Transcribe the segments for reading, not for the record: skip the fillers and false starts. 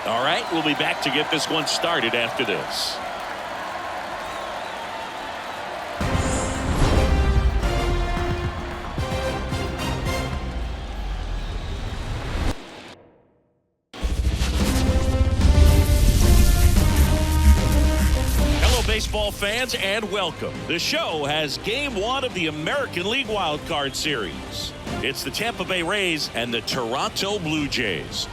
All right, we'll be back to get this one started after this. Baseball fans, and welcome. The show has game one of the American League Wild Card Series. It's the Tampa Bay Rays and the Toronto Blue Jays.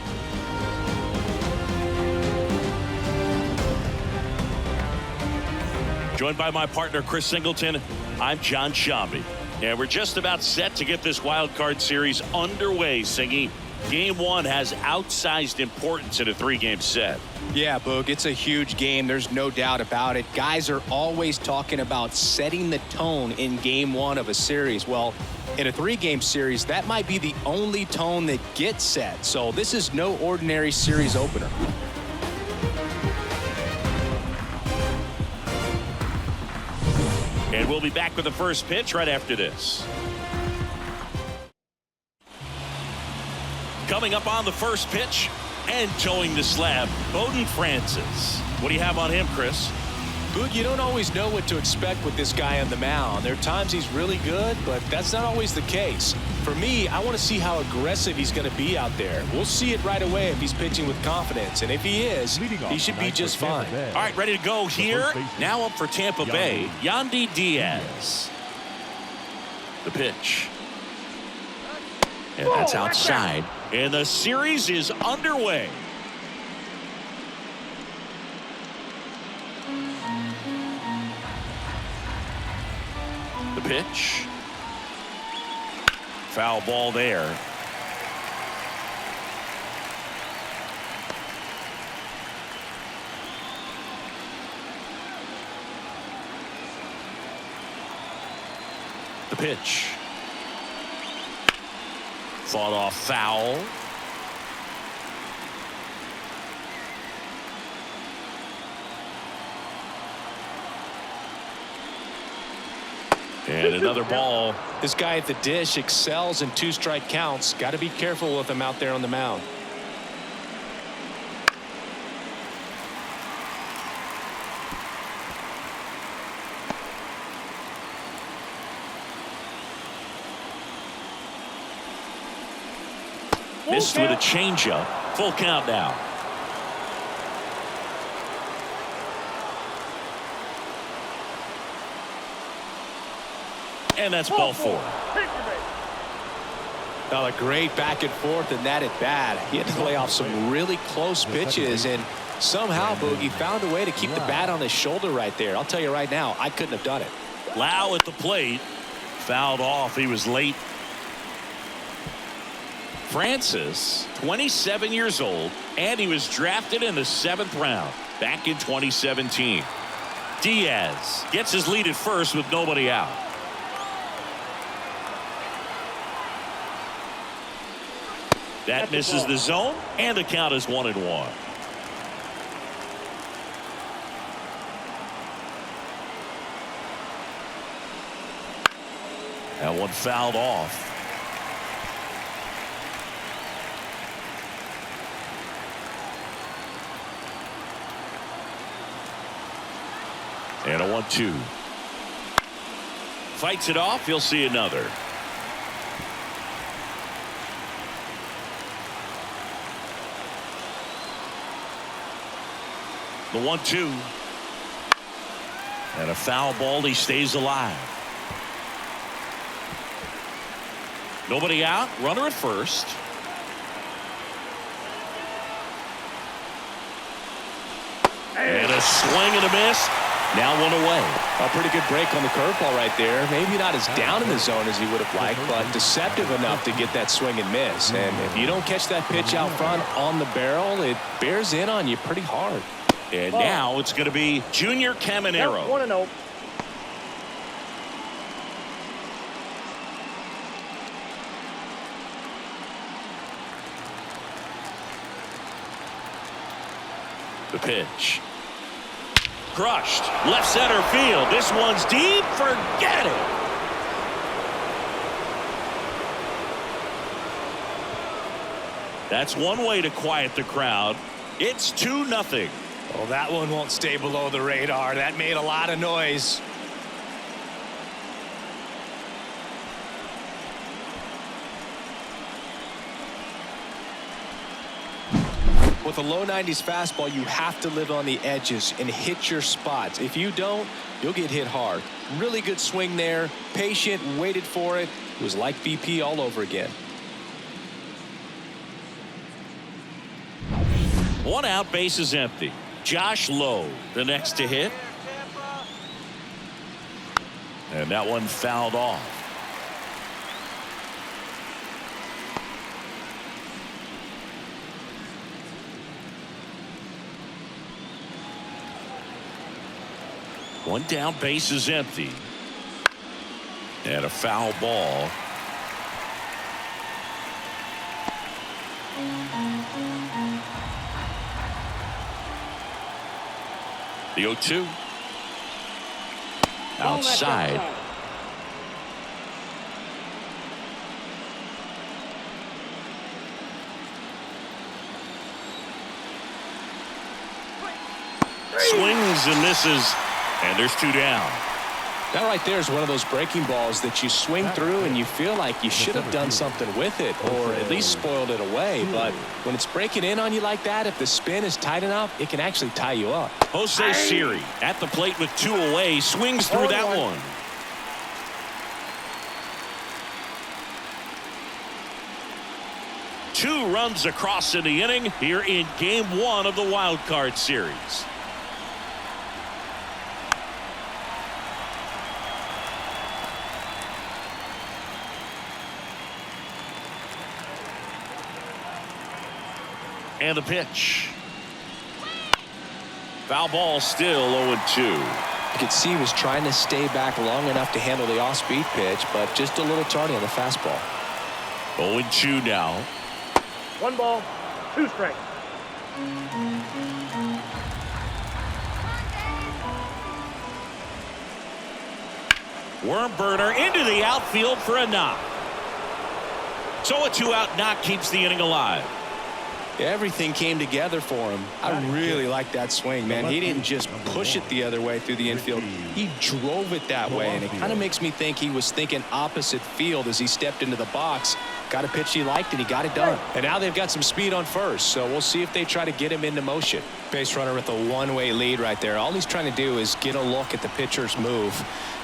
Joined by my partner Chris Singleton, I'm John Shambi. And we're just about set to get this Wild Card Series underway, Singy. Game one has outsized importance in a three-game set. Yeah, Boog, it's a huge game. There's no doubt about it. Guys are always talking about setting the tone in game one of a series. Well, in a three-game series, that might be the only tone that gets set. So this is no ordinary series opener. And we'll be back with the first pitch right after this. Coming up on the first pitch and towing the slab, Bowden Francis. What do you have on him, Chris? Boog, you don't always know what to expect with this guy on the mound. There are times he's really good, but that's not always the case. For me, I want to see how aggressive he's going to be out there. We'll see it right away if he's pitching with confidence. And if he is, he should be just fine. All right, ready to go here. Now up for Tampa Bay, Yandy Diaz. The pitch. And that's outside. And the series is underway. The pitch. Foul ball there. The pitch. Fought off foul. And another ball. This guy at the dish excels in two-strike counts. Got to be careful with him out there on the mound. Missed with a changeup. Full count now. And that's ball four. Well, a great back and forth in that at bat. He had to play off some really close pitches, and somehow, Boogie found a way to keep the bat on his shoulder right there. I'll tell you right now, I couldn't have done it. Lau at the plate. Fouled off. He was late. Francis, 27 years old, and he was drafted in the 7th round back in 2017. Diaz gets his lead at first with nobody out. That misses the zone, and the count is 1-1. That one fouled off. And a 1-2. Fights it off. You'll see another. The 1-2. And a foul ball. He stays alive. Nobody out. Runner at first. And a swing and a miss. Now one away. A pretty good break on the curveball right there. Maybe not as down in the zone as he would have liked, but deceptive enough to get that swing and miss. And if you don't catch that pitch out front on the barrel, it bears in on you pretty hard. And now it's going to be Junior Caminero. 1-0. The pitch. Crushed. Left center field. This one's deep. Forget it. That's one way to quiet the crowd. It's 2-0. Well, that one won't stay below the radar. That made a lot of noise. With a low 90s fastball, you have to live on the edges and hit your spots. If you don't, you'll get hit hard. Really good swing there. Patient, waited for it. It was like BP all over again. 1 out, base is empty. Josh Lowe, the next to hit. And that one fouled off. One down, base is empty. And a foul ball. The 0-2. Outside. Swings and misses. And there's 2 down. That right there is one of those breaking balls that you swing through and you feel like you should have done something with it or at least spoiled it away. But when it's breaking in on you like that, if the spin is tight enough, it can actually tie you up. Jose Siri at the plate with 2 away, swings through that one. Two runs across in the inning here in Game 1 of the Wild Card Series. And the pitch. Foul ball, still 0-2. You could see he was trying to stay back long enough to handle the off-speed pitch, but just a little tardy on the fastball. 0-2 now. 1 ball, 2 strikes. Worm burner into the outfield for a knock. So a 2-out knock keeps the inning alive. Everything came together for him. I really like that swing, man. He didn't just push it the other way through the infield. He drove it that way, and it kind of makes me think he was thinking opposite field as he stepped into the box. Got a pitch he liked, and he got it done. And now they've got some speed on first, so we'll see if they try to get him into motion. Base runner with a one-way lead right there. All he's trying to do is get a look at the pitcher's move.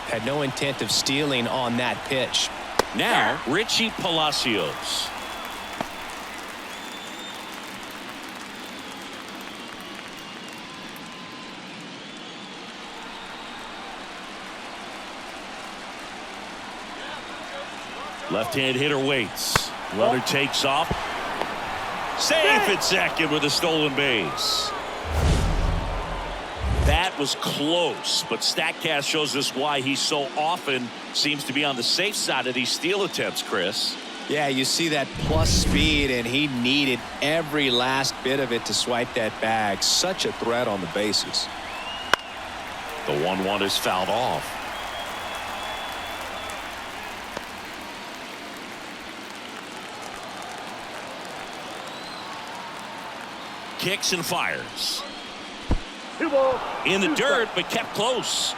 Had no intent of stealing on that pitch. Now, Richie Palacios. Left-hand hitter waits. Runner takes off. Safe at second with a stolen base. That was close, but StatCast shows us why he so often seems to be on the safe side of these steal attempts, Chris. Yeah, you see that plus speed, and he needed every last bit of it to swipe that bag. Such a threat on the bases. The 1-1 is fouled off. Kicks and fires. 2 balls. In the dirt, but kept close.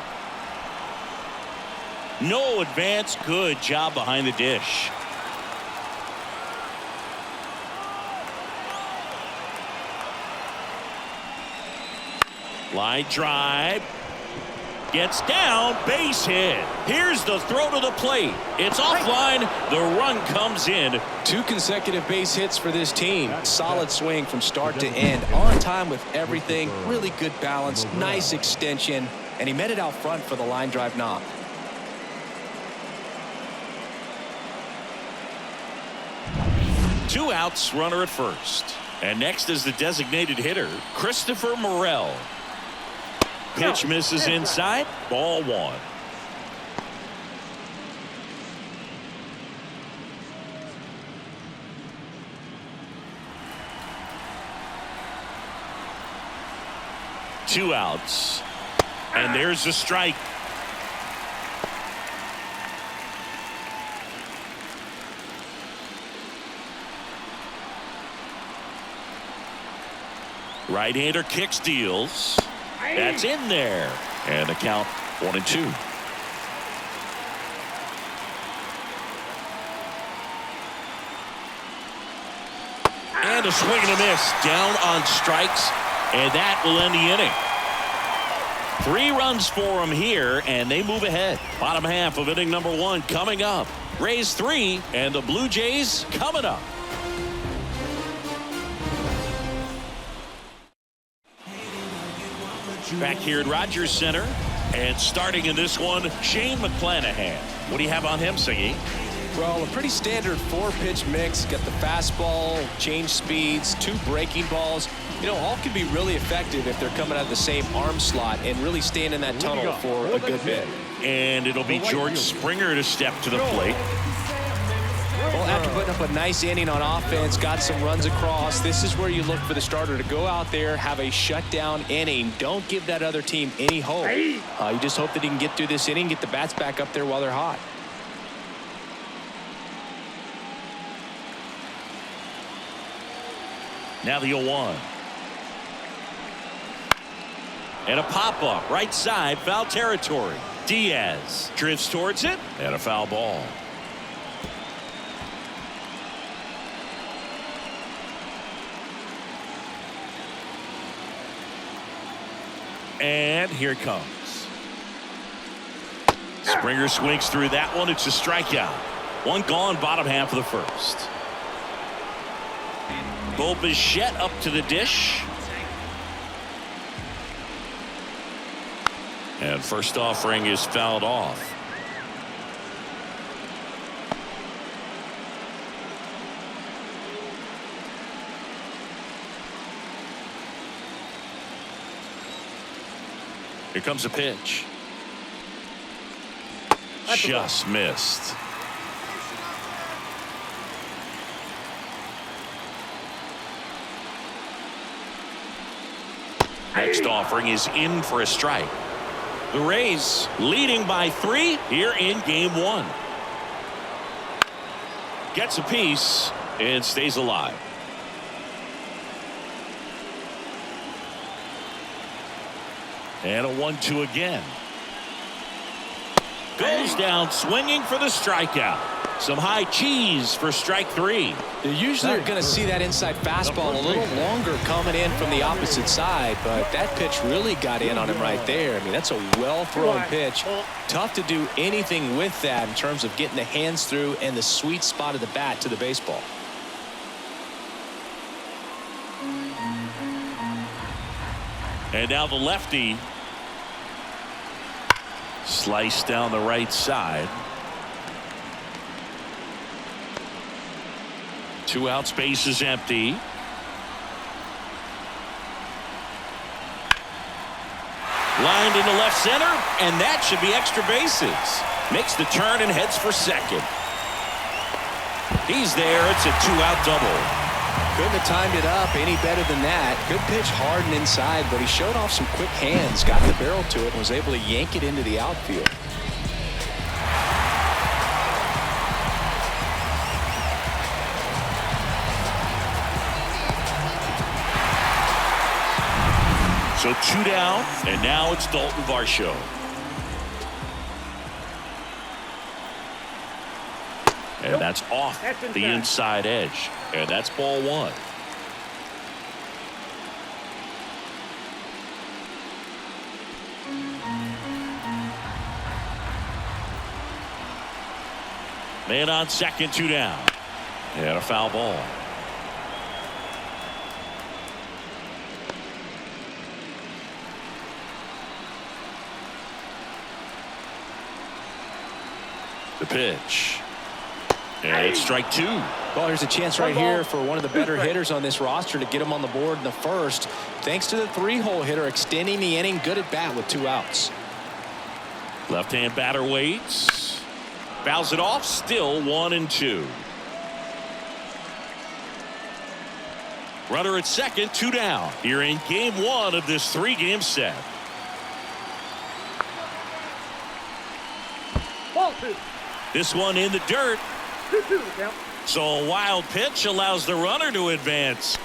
No advance. Good job behind the dish. Line drive. Gets down, base hit. Here's the throw to the plate. It's offline. The run comes in. 2 consecutive base hits for this team. Solid swing from start to end. On time with everything. Really good balance. Nice extension. And he met it out front for the line drive knock. Two outs, runner at first. And next is the designated hitter, Christopher Morel. Pitch misses inside. Ball 1. Two outs. And there's a strike. Right-hander kicks, deals. That's in there. And the count 1-2. And a swing and a miss. Down on strikes. And that will end the inning. 3 runs for them here, and they move ahead. Bottom half of inning number 1 coming up. Rays 3 and the Blue Jays coming up. Back here at Rogers Center, and starting in this one, Shane McClanahan. What do you have on him, Siggy? Well, a pretty standard 4-pitch mix. Got the fastball, change speeds, 2 breaking balls. You know, all can be really effective if they're coming out of the same arm slot and really staying in that tunnel for a good bit. And it'll be George Springer to step to the plate. Well, after putting up a nice inning on offense, got some runs across, this is where you look for the starter to go out there, have a shutdown inning. Don't give that other team any hope. You just hope that he can get through this inning, get the bats back up there while they're hot. Now the 0-1. And a pop-up, right side, foul territory. Diaz drifts towards it, and a foul ball. And here it comes. Springer swings through that one. It's a strikeout. 1 gone, bottom half of the first. Bo Bichette up to the dish. And first offering is fouled off. Here comes a pitch. Just missed. Next offering is in for a strike. The Rays leading by 3 here in game 1. Gets a piece and stays alive. And a 1-2 again. Goes down swinging for the strikeout. Some high cheese for strike 3. You usually are going to see that inside fastball a little longer coming in from the opposite side, but that pitch really got in on him right there. I mean, that's a well-thrown pitch. Tough to do anything with that in terms of getting the hands through and the sweet spot of the bat to the baseball. And now the lefty. Sliced down the right side. 2 out, space is empty. Lined into left center, and that should be extra bases. Makes the turn and heads for second. He's there. It's a 2-out double. Couldn't have timed it up any better than that. Good pitch, hard and inside, but he showed off some quick hands, got the barrel to it, and was able to yank it into the outfield. So 2 down, and now it's Dalton Varsho. And that's off the inside edge. And that's ball 1. Man on second, 2 down. And a foul ball. The pitch. And it's strike 2. Well, here's a chance right here for one of the better hitters on this roster to get him on the board in the first. Thanks to the 3-hole hitter extending the inning. Good at bat with 2 outs. Left-hand batter waits. Fouls it off. Still 1-2. Runner at second, 2 down. Here in game 1 of this 3-game set. Ball 2. This one in the dirt. 2-2 count. So a wild pitch allows the runner to advance.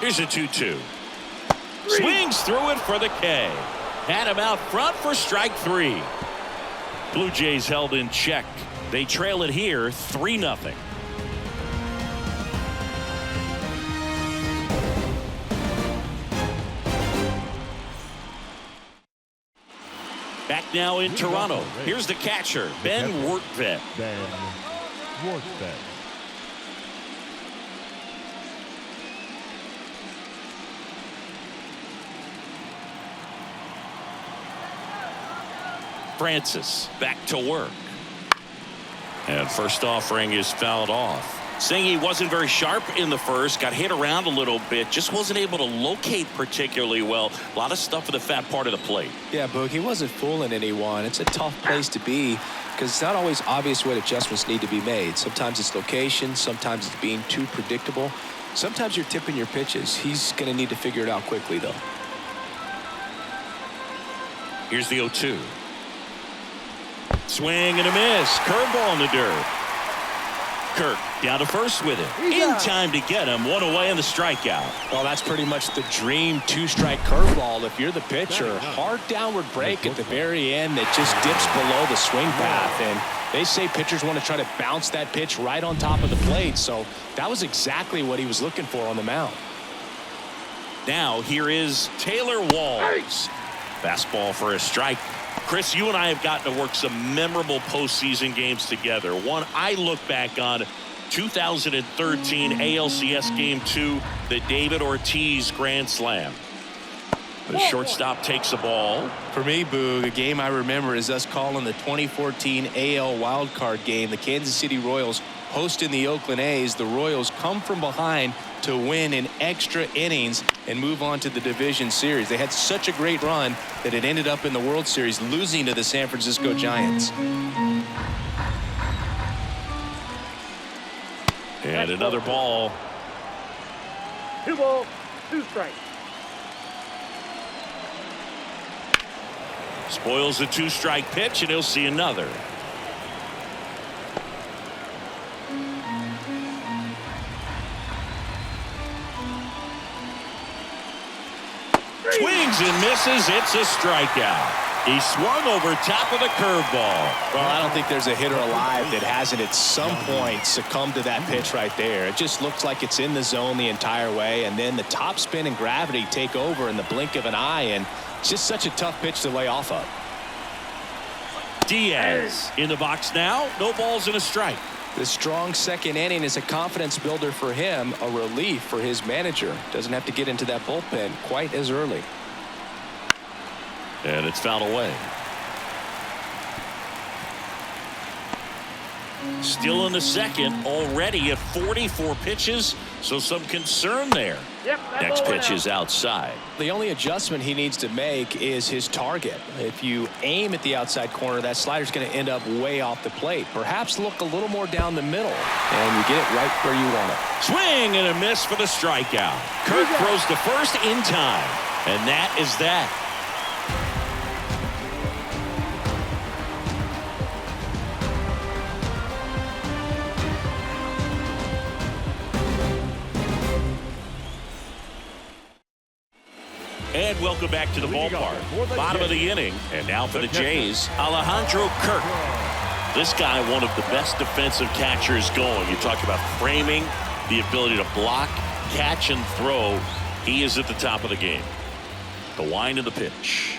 Here's a 2-2. Swings through it for the K. Had him out front for strike 3. Blue Jays held in check. They trail it here 3-0. Back now in Toronto. Here's the catcher, Ben Wortvet. Francis back to work. And first offering is fouled off. Saying he wasn't very sharp in the first, got hit around a little bit, just wasn't able to locate particularly well. A lot of stuff in the fat part of the plate. Yeah, Boog, he wasn't fooling anyone. It's a tough place to be because it's not always obvious what adjustments need to be made. Sometimes it's location, sometimes it's being too predictable. Sometimes you're tipping your pitches. He's going to need to figure it out quickly, though. Here's the 0-2. Swing and a miss. Curveball in the dirt. Kirk down to first with it. In time to get him. One away on the strikeout. Well, that's pretty much the dream two-strike curveball if you're the pitcher. Hard downward break at the very end that just dips below the swing path. And they say pitchers want to try to bounce that pitch right on top of the plate. So that was exactly what he was looking for on the mound. Now here is Taylor Walls. Fastball for a strike. Chris, you and I have gotten to work some memorable postseason games together. One I look back on, 2013 ALCS Game 2, the David Ortiz Grand Slam. The shortstop takes the ball. For me, Boog, a game I remember is us calling the 2014 AL wildcard game. The Kansas City Royals hosting the Oakland A's. The Royals come from behind to win in extra innings and move on to the division series. They had such a great run that it ended up in the World Series, losing to the San Francisco Giants. And another ball. 2 balls, 2 strikes. Spoils the 2-strike pitch, and he'll see another. Swings and misses. It's a strikeout. He swung over top of the curveball. Well, I don't think there's a hitter alive that hasn't at some point succumbed to that pitch right there. It just looks like it's in the zone the entire way, and then the top spin and gravity take over in the blink of an eye, and it's just such a tough pitch to lay off of. Diaz in the box now. No balls and a strike. The strong second inning is a confidence builder for him, a relief for his manager. Doesn't have to get into that bullpen quite as early. And it's fouled away. Still in the second, already at 44 pitches, so some concern there. Next pitch is outside. The only adjustment he needs to make is his target. If you aim at the outside corner, that slider's going to end up way off the plate. Perhaps look a little more down the middle, and you get it right where you want it. Swing and a miss for the strikeout. Kirk throws to first in time, and that is that. And welcome back to the ballpark. Bottom of the inning. And now for the Jays, Alejandro Kirk. This guy, one of the best defensive catchers going. You talk about framing, the ability to block, catch, and throw. He is at the top of the game. The wind of the pitch.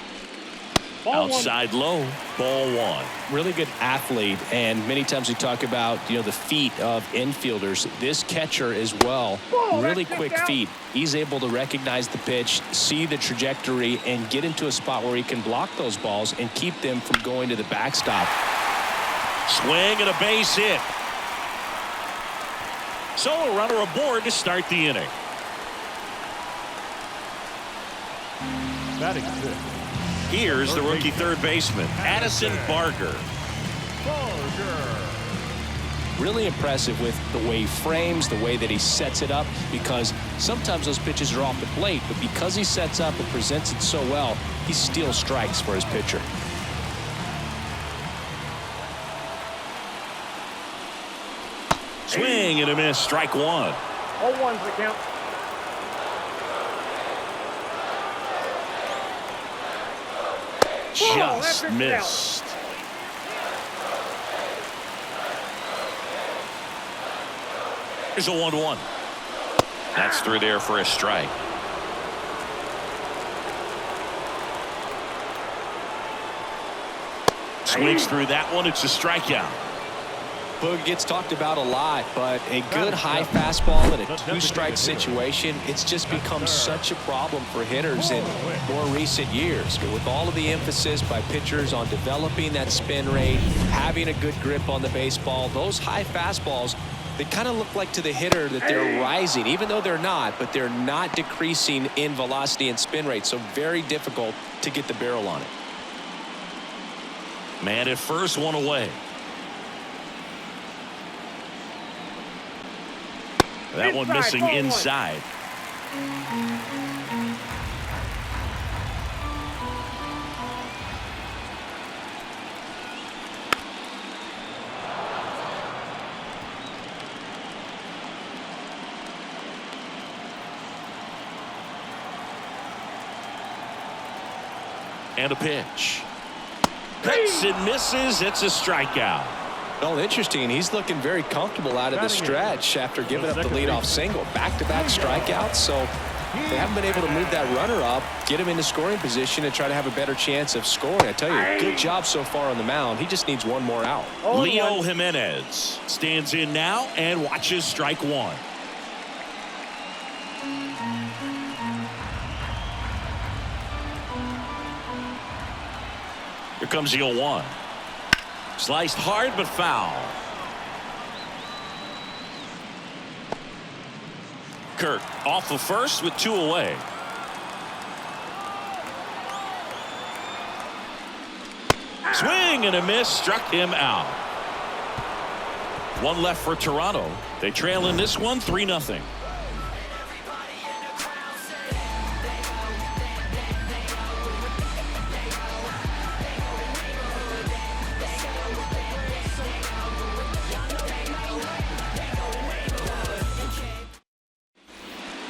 Outside low, ball 1. Really good athlete, and many times we talk about, the feet of infielders. This catcher as well, really quick feet. He's able to recognize the pitch, see the trajectory, and get into a spot where he can block those balls and keep them from going to the backstop. Swing and a base hit. So a runner aboard to start the inning. Batting fifth. Here's the rookie third baseman, Addison Barger. Really impressive with the way he frames, the way that he sets it up, because sometimes those pitches are off the plate, but because he sets up and presents it so well, he steals strikes for his pitcher. Swing and a miss, strike 1. All 1's the count. Just missed. Here's a 1-1. That's through there for a strike. Swings through that one. It's a strikeout. Boog gets talked about a lot, but a good high fastball in a 2-strike situation, it's just become such a problem for hitters in more recent years. With all of the emphasis by pitchers on developing that spin rate, having a good grip on the baseball, those high fastballs, they kind of look like to the hitter that they're rising, even though they're not, but they're not decreasing in velocity and spin rate, so very difficult to get the barrel on it. Man at first, one away. That one missing inside. And a pitch. Cuts and misses. It's a strikeout. Well, interesting. He's looking very comfortable out of the stretch after giving up the leadoff single. Back-to-back strikeouts, so they haven't been able to move that runner up, get him into scoring position, and try to have a better chance of scoring. I tell you, good job so far on the mound. He just needs one more out. Leo Jimenez stands in now and watches strike one. Here comes the 0-1. Sliced hard but foul. Kirk off of first with 2 away. Swing and a miss, struck him out. 1 left for Toronto. They trail in this one 3-0.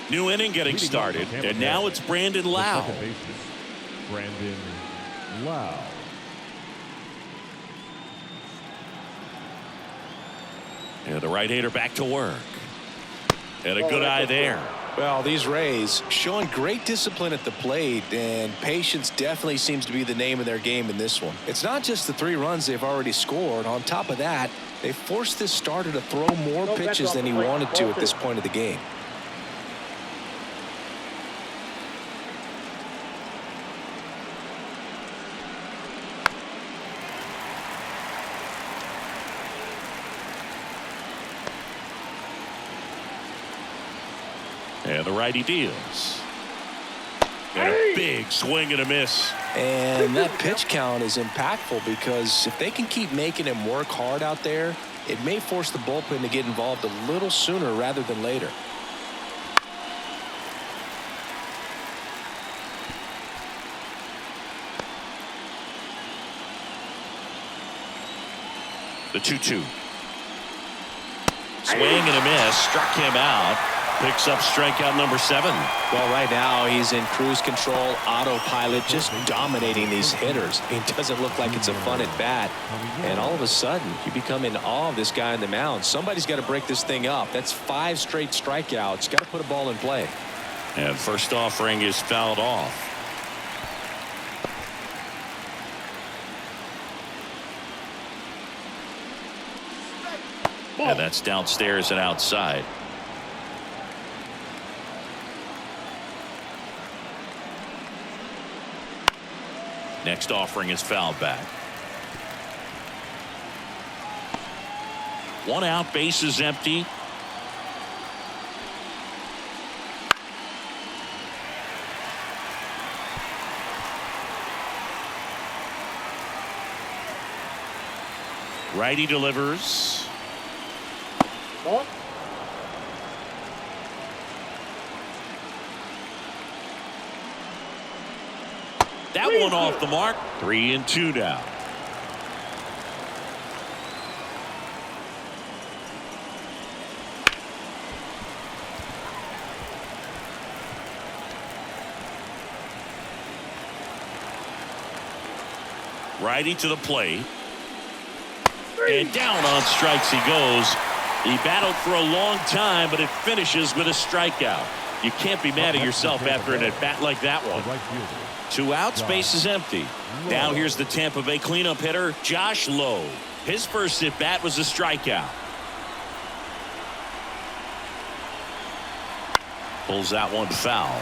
New inning getting started, and now it's Brandon Lau. Brandon Lau. And the right-hander back to work. And a good eye there. Well, these Rays showing great discipline at the plate, and patience definitely seems to be the name of their game in this one. It's not just the 3 runs they've already scored. On top of that, they forced this starter to throw more pitches than he wanted to at this point of the game. And the righty deals. And a big swing and a miss. And that pitch count is impactful because if they can keep making him work hard out there, it may force the bullpen to get involved a little sooner rather than later. The 2-2. Swing and a miss. Struck him out. Picks up strikeout number 7. Well, right now he's in cruise control, autopilot, just dominating these hitters. It doesn't look like it's a fun at bat. And all of a sudden, you become in awe of this guy on the mound. Somebody's got to break this thing up. That's 5 straight strikeouts. Got to put a ball in play. And first offering is fouled off. And that's downstairs and outside. Next offering is fouled back. 1 out, base is empty. Righty delivers. Ball. That one off the mark. 3-2 now. Righty to the plate. And down on strikes he goes. He battled for a long time, but it finishes with a strikeout. You can't be mad at yourself after an at-bat like that one. 2 outs, base is empty. Now here's the Tampa Bay cleanup hitter, Josh Lowe. His first at-bat was a strikeout. Pulls that one foul.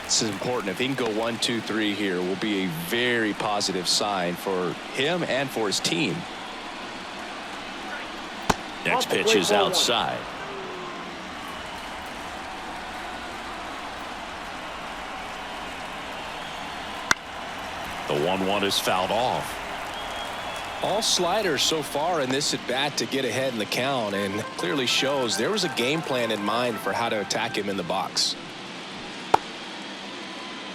This is important. If he can go 1, 2, 3 here, will be a very positive sign for him and for his team. Next pitch is outside. The 1-1 is fouled off. All sliders so far in this at bat to get ahead in the count, and clearly shows there was a game plan in mind for how to attack him in the box.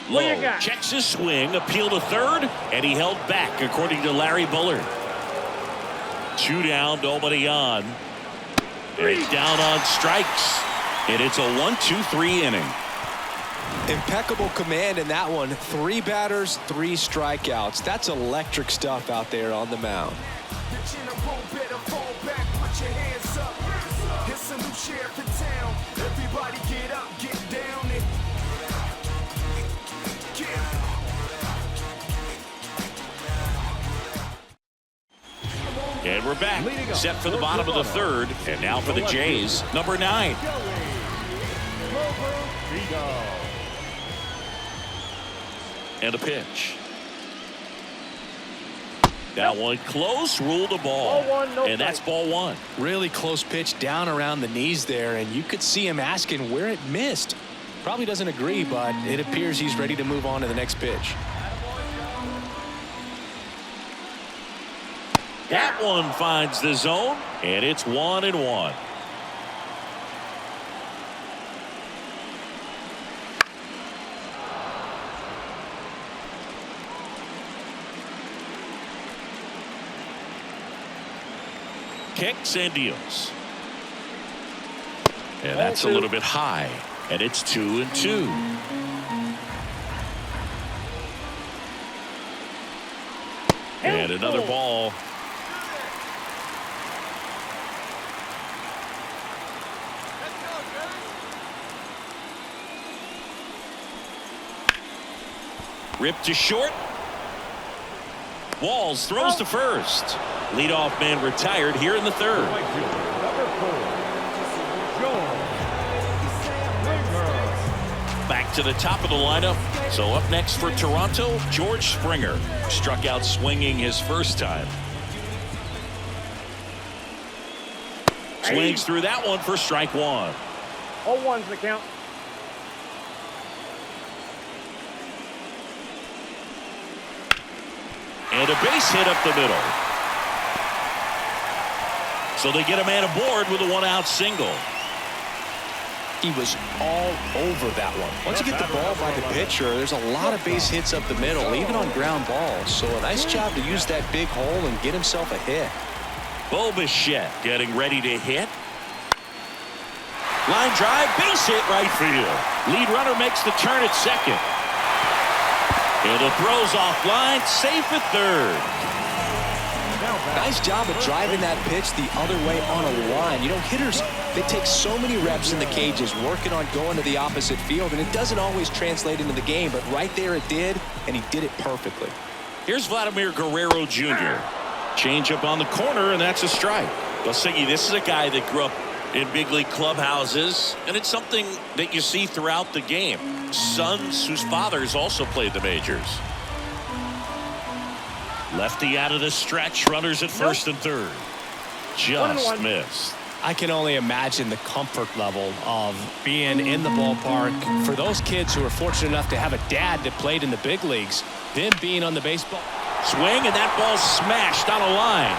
Lowe checks his swing, appeal to third, and he held back according to Larry Bullard. 2 down, nobody on. It's down on strikes, and it's a 1-2-3 inning. Impeccable command in that one. 3 batters, 3 strikeouts. That's electric stuff out there on the mound. And we're back, set for the bottom of the third, and now for the Jays, number 9. And a pitch. That one close, ruled a ball. And that's ball 1. Really close pitch down around the knees there, and you could see him asking where it missed. Probably doesn't agree, but it appears he's ready to move on to the next pitch. That one finds the zone, and it's 1-1. Kicks and deals. And that's a little bit high, and it's 2-2. And another ball. Ripped to short. Walls throws to first. Leadoff man retired here in the third. Back to the top of the lineup. So up next for Toronto, George Springer. Struck out swinging his first time. Swings through that one for strike 1. 0-1's the count. And a base hit up the middle. So they get a man aboard with a 1-out single. He was all over that one. Once you get the ball by the pitcher, there's a lot of base hits up the middle, even on ground balls. So a nice job to use that big hole and get himself a hit. Bo Bichette getting ready to hit. Line drive, base hit right field. Lead runner makes the turn at second. And the throw's offline, safe at third. Nice job of driving that pitch the other way on a line. You know, hitters, they take so many reps in the cages working on going to the opposite field, and it doesn't always translate into the game, but right there it did, and he did it perfectly. Here's Vladimir Guerrero Jr. Change up on the corner, and that's a strike. Lessigi, this is a guy that grew up in big league clubhouses, and it's something that you see throughout the game. Sons whose fathers also played the majors. Lefty out of the stretch, runners at first and third. Just missed. I can only imagine the comfort level of being in the ballpark for those kids who are fortunate enough to have a dad that played in the big leagues, then being on the baseball. Swing, and that ball smashed on a line.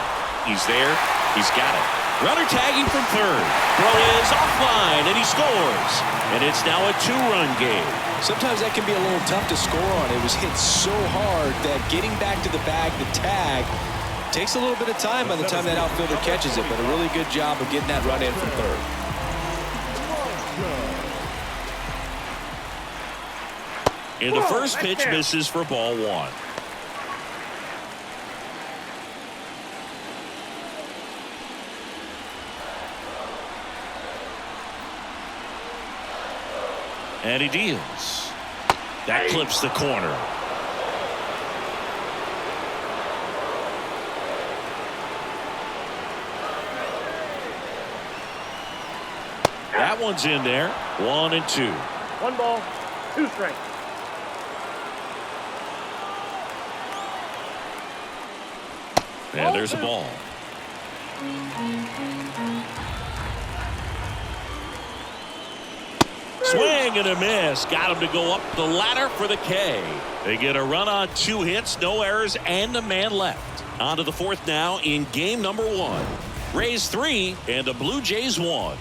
He's there. He's got it. Runner tagging from third. Throw is offline, and he scores. And it's now a 2-run game. Sometimes that can be a little tough to score on. It was hit so hard that getting back to the bag, the tag, takes a little bit of time by the time that outfielder catches it, but a really good job of getting that run in from third. And the first pitch misses for ball 1. And he deals. That clips the corner. That one's in there. 1-2. 1 ball, 2 strikes. And there's a ball. Swing and a miss. Got him to go up the ladder for the K. They get a run on 2 hits, no errors, and a man left. On to the 4th now in game number 1. Rays 3 and the Blue Jays 1.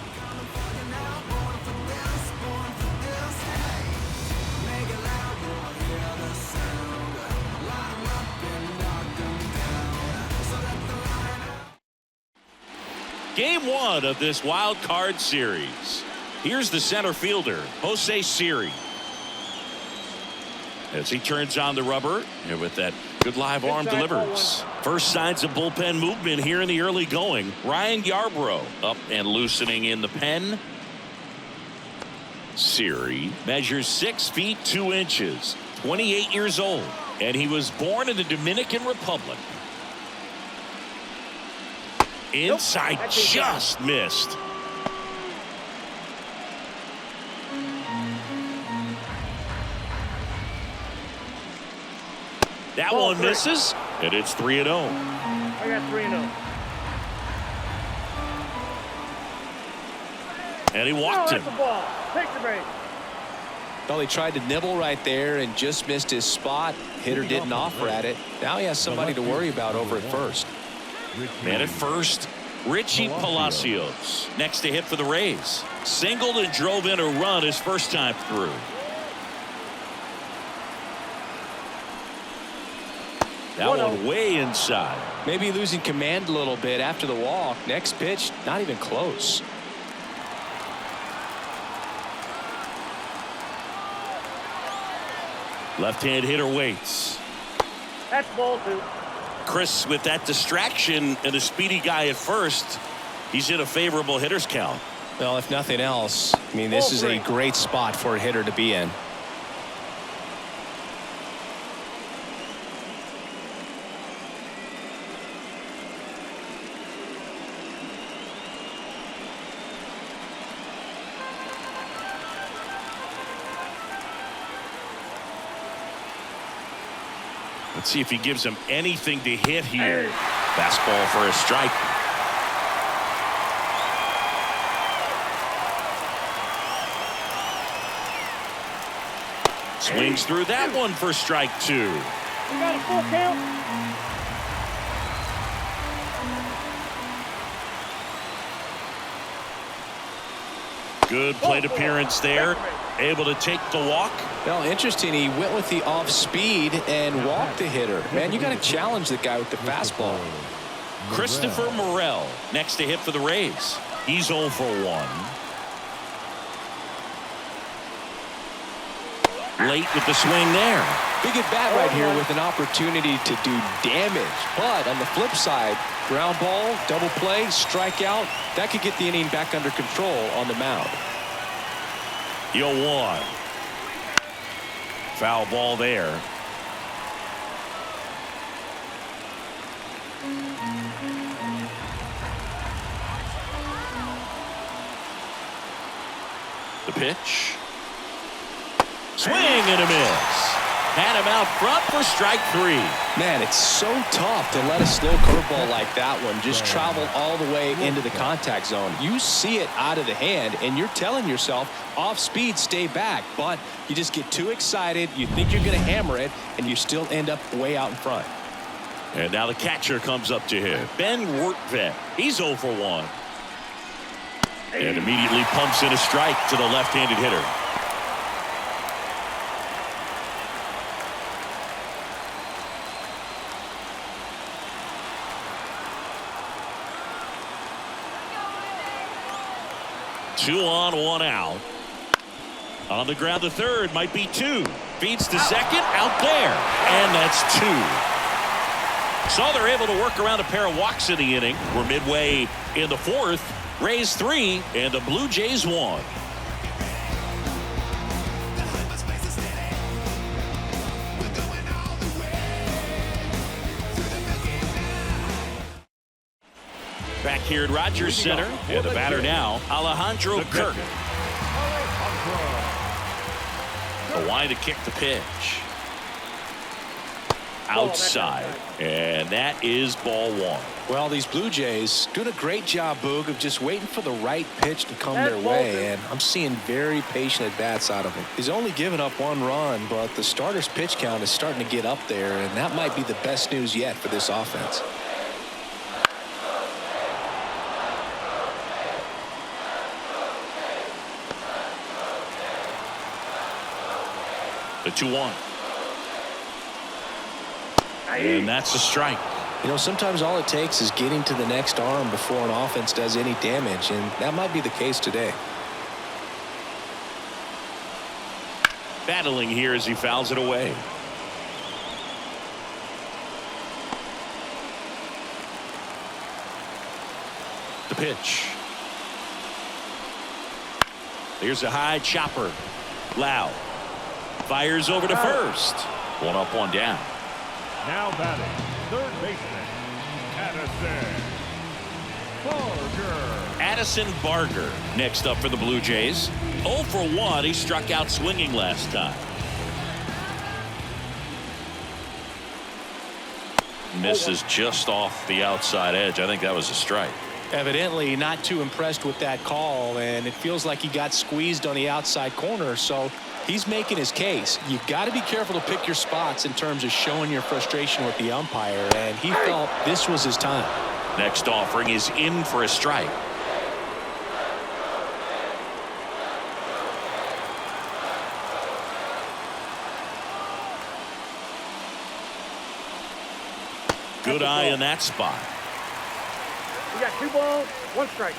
Game 1 of this wild card series. Here's the center fielder, Jose Siri. As he turns on the rubber, and with that good live arm delivers. First signs of bullpen movement here in the early going. Ryan Yarbrough up and loosening in the pen. Siri measures 6 feet 2 inches, 28 years old, and he was born in the Dominican Republic. Inside, just missed. That one misses, and it's 3-0. I got 3-0. And he walked him. That's the ball. Take the base. Well, he tried to nibble right there and just missed his spot. Hitter didn't offer at it. Now he has somebody to worry about over at first. Man at first, Richie Palacios. Next to hit for the Rays. Singled and drove in a run his first time through. That one way inside. Maybe losing command a little bit after the walk. Next pitch, not even close. Left-hand hitter waits. That's ball 2. Chris, with that distraction and a speedy guy at first, he's in a favorable hitter's count. Well, if nothing else, I mean, this is a great spot for a hitter to be in. Let's see if he gives him anything to hit here. Fastball for a strike. Swings through that one for strike 2. We got a full count. Good plate appearance there. Able to take the walk. Well, interesting. He went with the off speed and walked the hitter. Man, you got to challenge the guy with the fastball. Christopher Morel next to hit for the Rays. He's 0 for 1. Late with the swing there. Big at bat right here with an opportunity to do damage. But on the flip side, ground ball, double play, strikeout. That could get the inning back under control on the mound. 0-1. Foul ball there. The pitch. Swing and a miss. Had him out front for strike 3. Man, it's so tough to let a slow curveball like that one just travel all the way into the contact zone. You see it out of the hand, and you're telling yourself, off speed, stay back. But you just get too excited. You think you're going to hammer it, and you still end up way out in front. And now the catcher comes up to him. Ben Wertvet. He's 0 for 1. And immediately pumps in a strike to the left-handed hitter. Two on, 1 out. On the ground, the third might be 2. Feeds to second, out there. And that's 2. So they're able to work around a pair of walks in the inning. We're midway in the 4th. Rays 3 and the Blue Jays 1. Back here at Rogers Center, and the batter now, Alejandro Kirk. The line to kick the pitch. Outside, and that is ball one. Well, these Blue Jays doing a great job, Boog, of just waiting for the right pitch to come their way, and I'm seeing very patient at-bats out of him. He's only given up 1 run, but the starter's pitch count is starting to get up there, and that might be the best news yet for this offense. The 2-1. And that's a strike. You know, sometimes all it takes is getting to the next arm before an offense does any damage, and that might be the case today. Battling here as he fouls it away. The pitch. Here's a high chopper. Loud. Fires over to first. 1 up, 1 down. Now batting, third baseman, Addison Barger next up for the Blue Jays. 0 for 1. He struck out swinging last time. Misses just off the outside edge. I think that was a strike. Evidently not too impressed with that call, and it feels like he got squeezed on the outside corner, so he's making his case. You've got to be careful to pick your spots in terms of showing your frustration with the umpire, and he felt this was his time. Next offering is in for a strike. Good eye in that spot. We got 2 balls, 1 strike.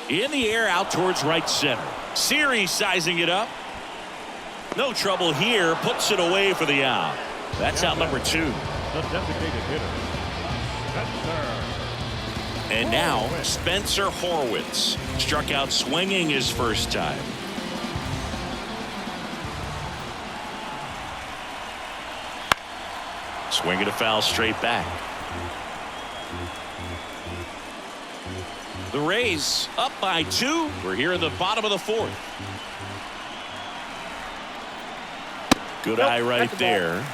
In the air out towards right center. Series sizing it up. No trouble here. Puts it away for the out. That's out number 2. The designated hitter, Spencer. And now Spencer Horwitz struck out swinging his first time. Swinging a foul straight back. The Rays up by 2. We're here in the bottom of the 4th. Good eye right there.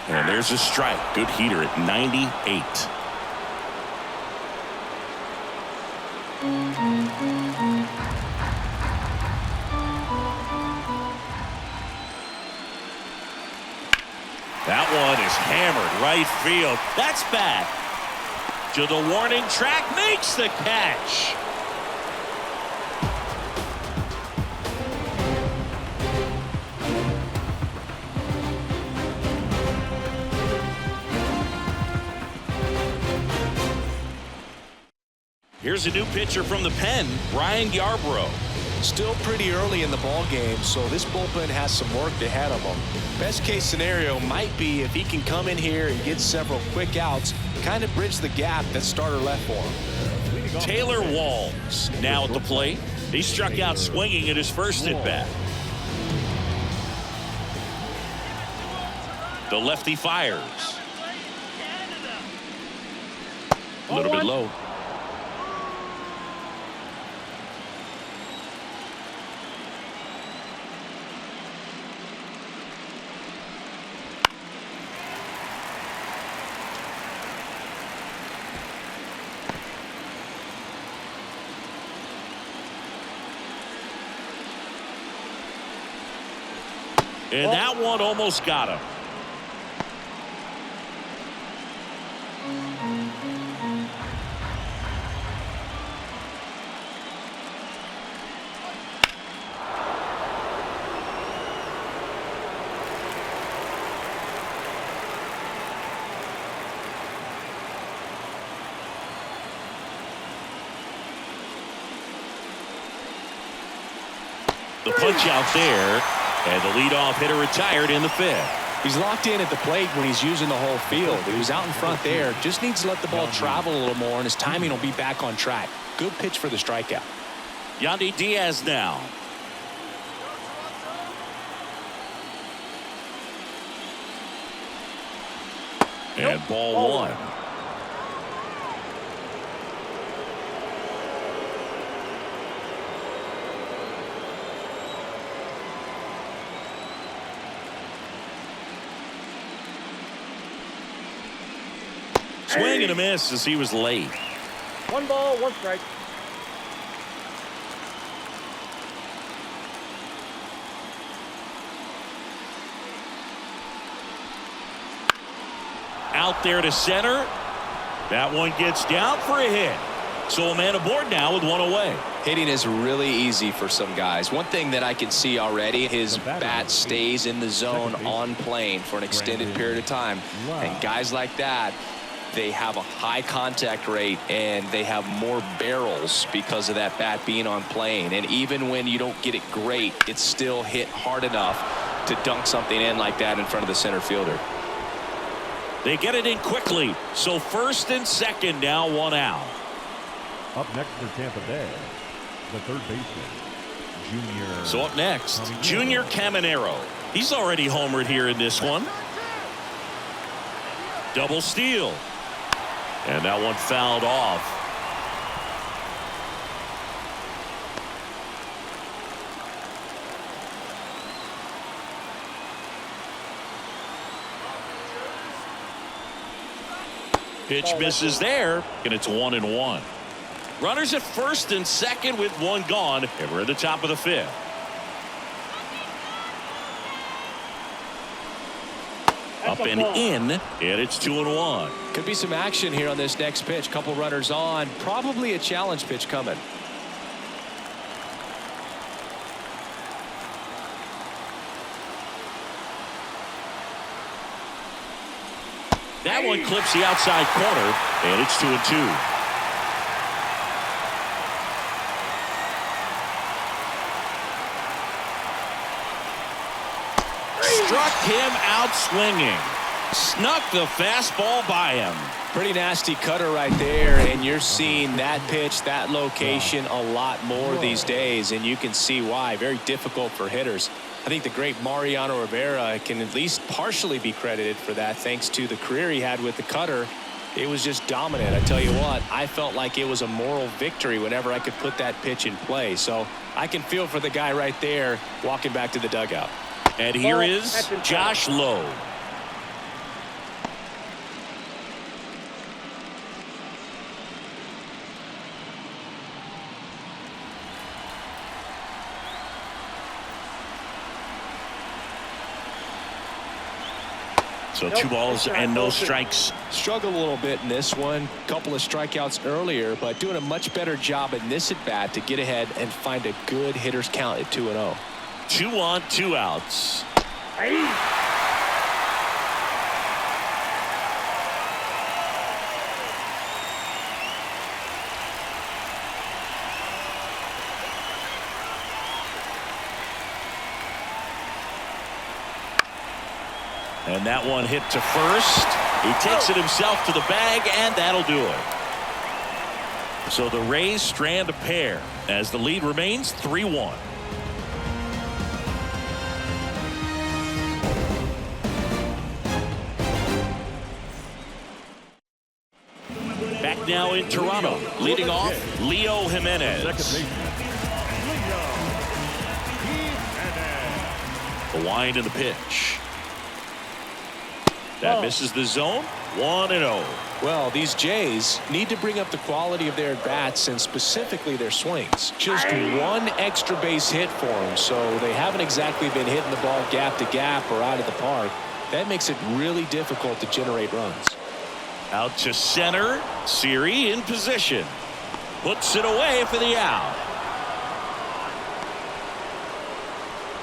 And there's a strike. Good heater at 98. That one is hammered right field. That's back to the warning track. Makes the catch. Here's a new pitcher from the pen, Brian Yarbrough. Still pretty early in the ball game, so this bullpen has some work ahead of them. Best case scenario might be if he can come in here and get several quick outs, kind of bridge the gap that starter left for him. Taylor Walls now at the plate. He struck out swinging at his first at bat. The lefty fires. A little bit low. And that one almost got him. The punch out there. And the leadoff hitter retired in the 5th. He's locked in at the plate when he's using the whole field. He was out in front there. Just needs to let the ball travel a little more, and his timing will be back on track. Good pitch for the strikeout. Yandy Diaz now. And ball one. Swing and a miss as he was late. 1 ball, 1 strike. Out there to center. That one gets down for a hit. So a man aboard now with one away. Hitting is really easy for some guys. One thing that I can see already, his bat stays in the zone on plane for an extended period of time. And guys like that, they have a high contact rate and they have more barrels because of that bat being on plane. And even when you don't get it great, it's still hit hard enough to dunk something in like that in front of the center fielder. They get it in quickly. So first and second, now 1 out. Up next for Tampa Bay, the third baseman, Junior. So up next, Junior Caminero. He's already homered here in this one. Double steal. And that one fouled off. Pitch misses there, and it's 1-1. Runners at first and second with one gone, and we're at the top of the 5th. Up and in, and it's 2-1. Could be some action here on this next pitch. Couple runners on. Probably a challenge pitch coming. That one clips the outside corner, and it's 2-2. Struck him out swinging. Snuck the fastball by him. Pretty nasty cutter right there, and you're seeing that pitch, that location a lot more these days, and you can see why. Very difficult for hitters. I think the great Mariano Rivera can at least partially be credited for that thanks to the career he had with the cutter. It was just dominant. I tell you what, I felt like it was a moral victory whenever I could put that pitch in play. So I can feel for the guy right there walking back to the dugout. And here is Josh Lowe. So 2 balls and no strikes. Struggled a little bit in this one. Couple of strikeouts earlier, but doing a much better job in this at bat to get ahead and find a good hitter's count at 2-0. 2 on, 2 outs. And that one hit to first. He takes it himself to the bag, and that'll do it. So the Rays strand a pair as the lead remains 3-1. Back now in Toronto, leading off Leo Jimenez. Second baseman, Leo Jimenez. The wind and the pitch. That misses the zone. 1-0. Well, these Jays need to bring up the quality of their at-bats and specifically their swings. Just one extra base hit for them, so they haven't exactly been hitting the ball gap to gap or out of the park. That makes it really difficult to generate runs. Out to center. Siri in position. Puts it away for the out.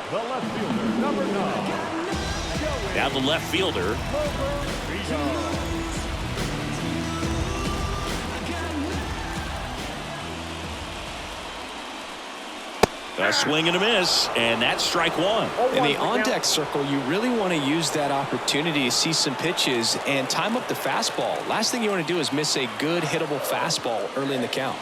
The left fielder, number 9. Down the left fielder. A swing and a miss, and that's strike one. In the on-deck circle, you really want to use that opportunity to see some pitches and time up the fastball. Last thing you want to do is miss a good hittable fastball early in the count.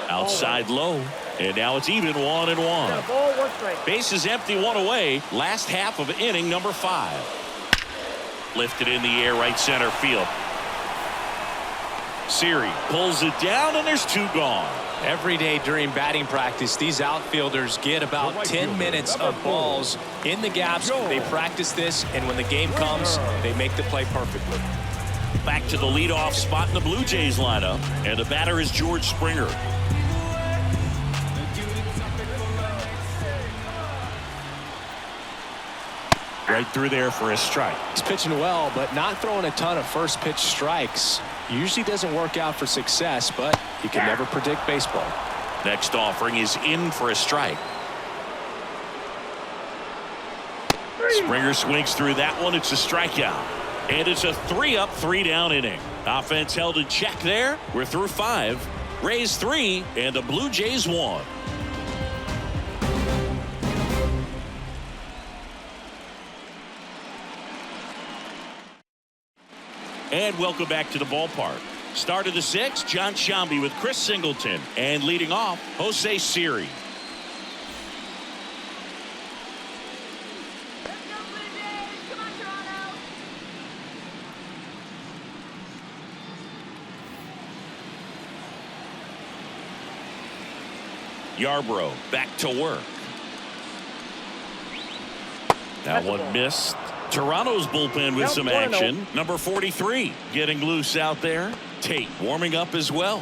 Outside low, and now it's even 1-1. Base is empty, one away. Last half of inning number 5. Lifted in the air, right center field. Siri pulls it down, and there's 2 gone. Every day during batting practice, these outfielders get about 10 minutes of balls in the gaps. They practice this, and when the game comes, they make the play perfectly. Back to the leadoff spot in the Blue Jays lineup, and the batter is George Springer. Right through there for a strike. He's pitching well, but not throwing a ton of first pitch strikes. Usually doesn't work out for success, but you can never predict baseball. Next offering is in for a strike. Springer swings through that one. It's a strikeout. And it's a 3-up, 3-down inning. Offense held in check there. We're through 5. Rays 3 and the Blue Jays 1. And welcome back to the ballpark. Start of the 6th, John Sciambi with Chris Singleton. And leading off, Jose Siri. Yarbrough back to work. That one missed. Toronto's bullpen with some action. Number 43 getting loose out there. Tate warming up as well.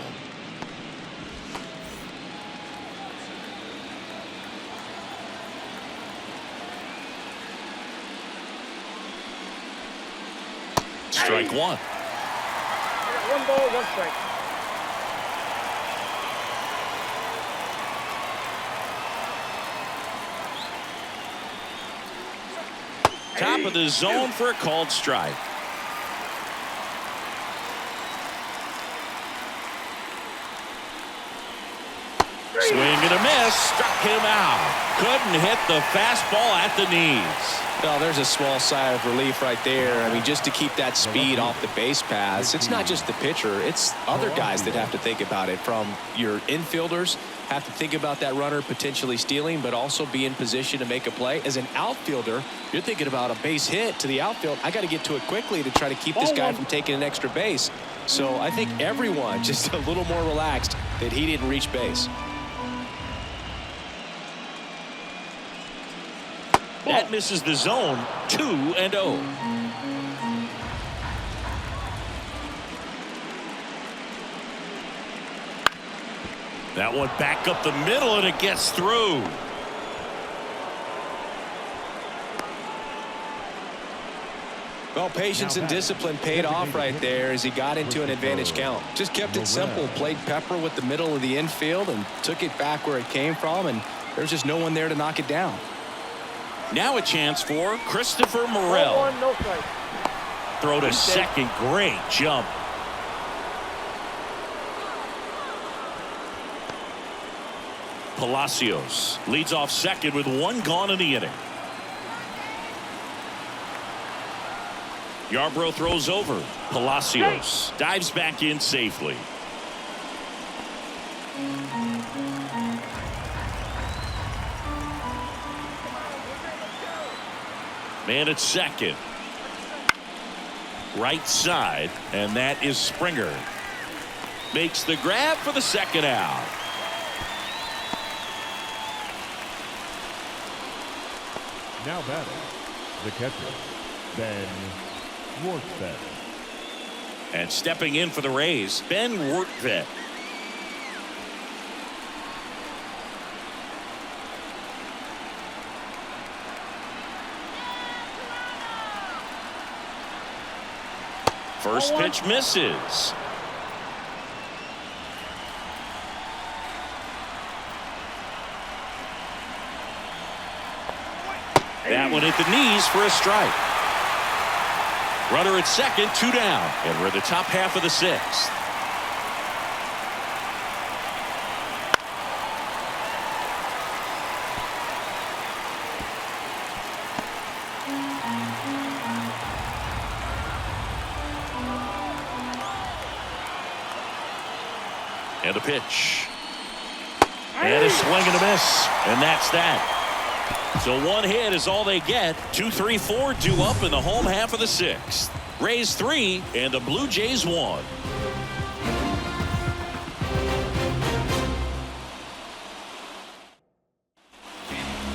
Strike 1. 1 ball, 1 strike. Top of the zone for a called strike. Swing and a miss. Struck him out. Couldn't hit the fastball at the knees. Well, there's a small sigh of relief right there. I mean, just to keep that speed off the base paths. It's not just the pitcher. It's other guys that have to think about it. From your infielders have to think about that runner potentially stealing, but also be in position to make a play. As an outfielder, you're thinking about a base hit to the outfield. I got to get to it quickly to try to keep this guy from taking an extra base. So I think everyone just a little more relaxed that he didn't reach base. That misses the zone. 2-0. That one back up the middle, and it gets through. Well, patience and discipline paid off right there as he got into an advantage count. Just kept it simple, played pepper with the middle of the infield and took it back where it came from, and there's just no one there to knock it down. Now a chance for Christopher Morel. 1, no strike. Throw to second. Great jump. Palacios leads off second with 1 gone in the inning. Yarbrough throws over. Palacios dives back in safely. Man at second. Right side, and that is Springer. Makes the grab for the second out. Now batting, the catcher, Ben Workfed. And stepping in for the Rays, Ben Workfed. First pitch misses. That one hit the knees for a strike. Runner at second, 2 down, and we're in the top half of the 6th. And a pitch. And a swing and a miss. And that's that. So one hit is all they get. 2, 3, 4 due up in the home half of the 6th. Rays 3 and the Blue Jays 1.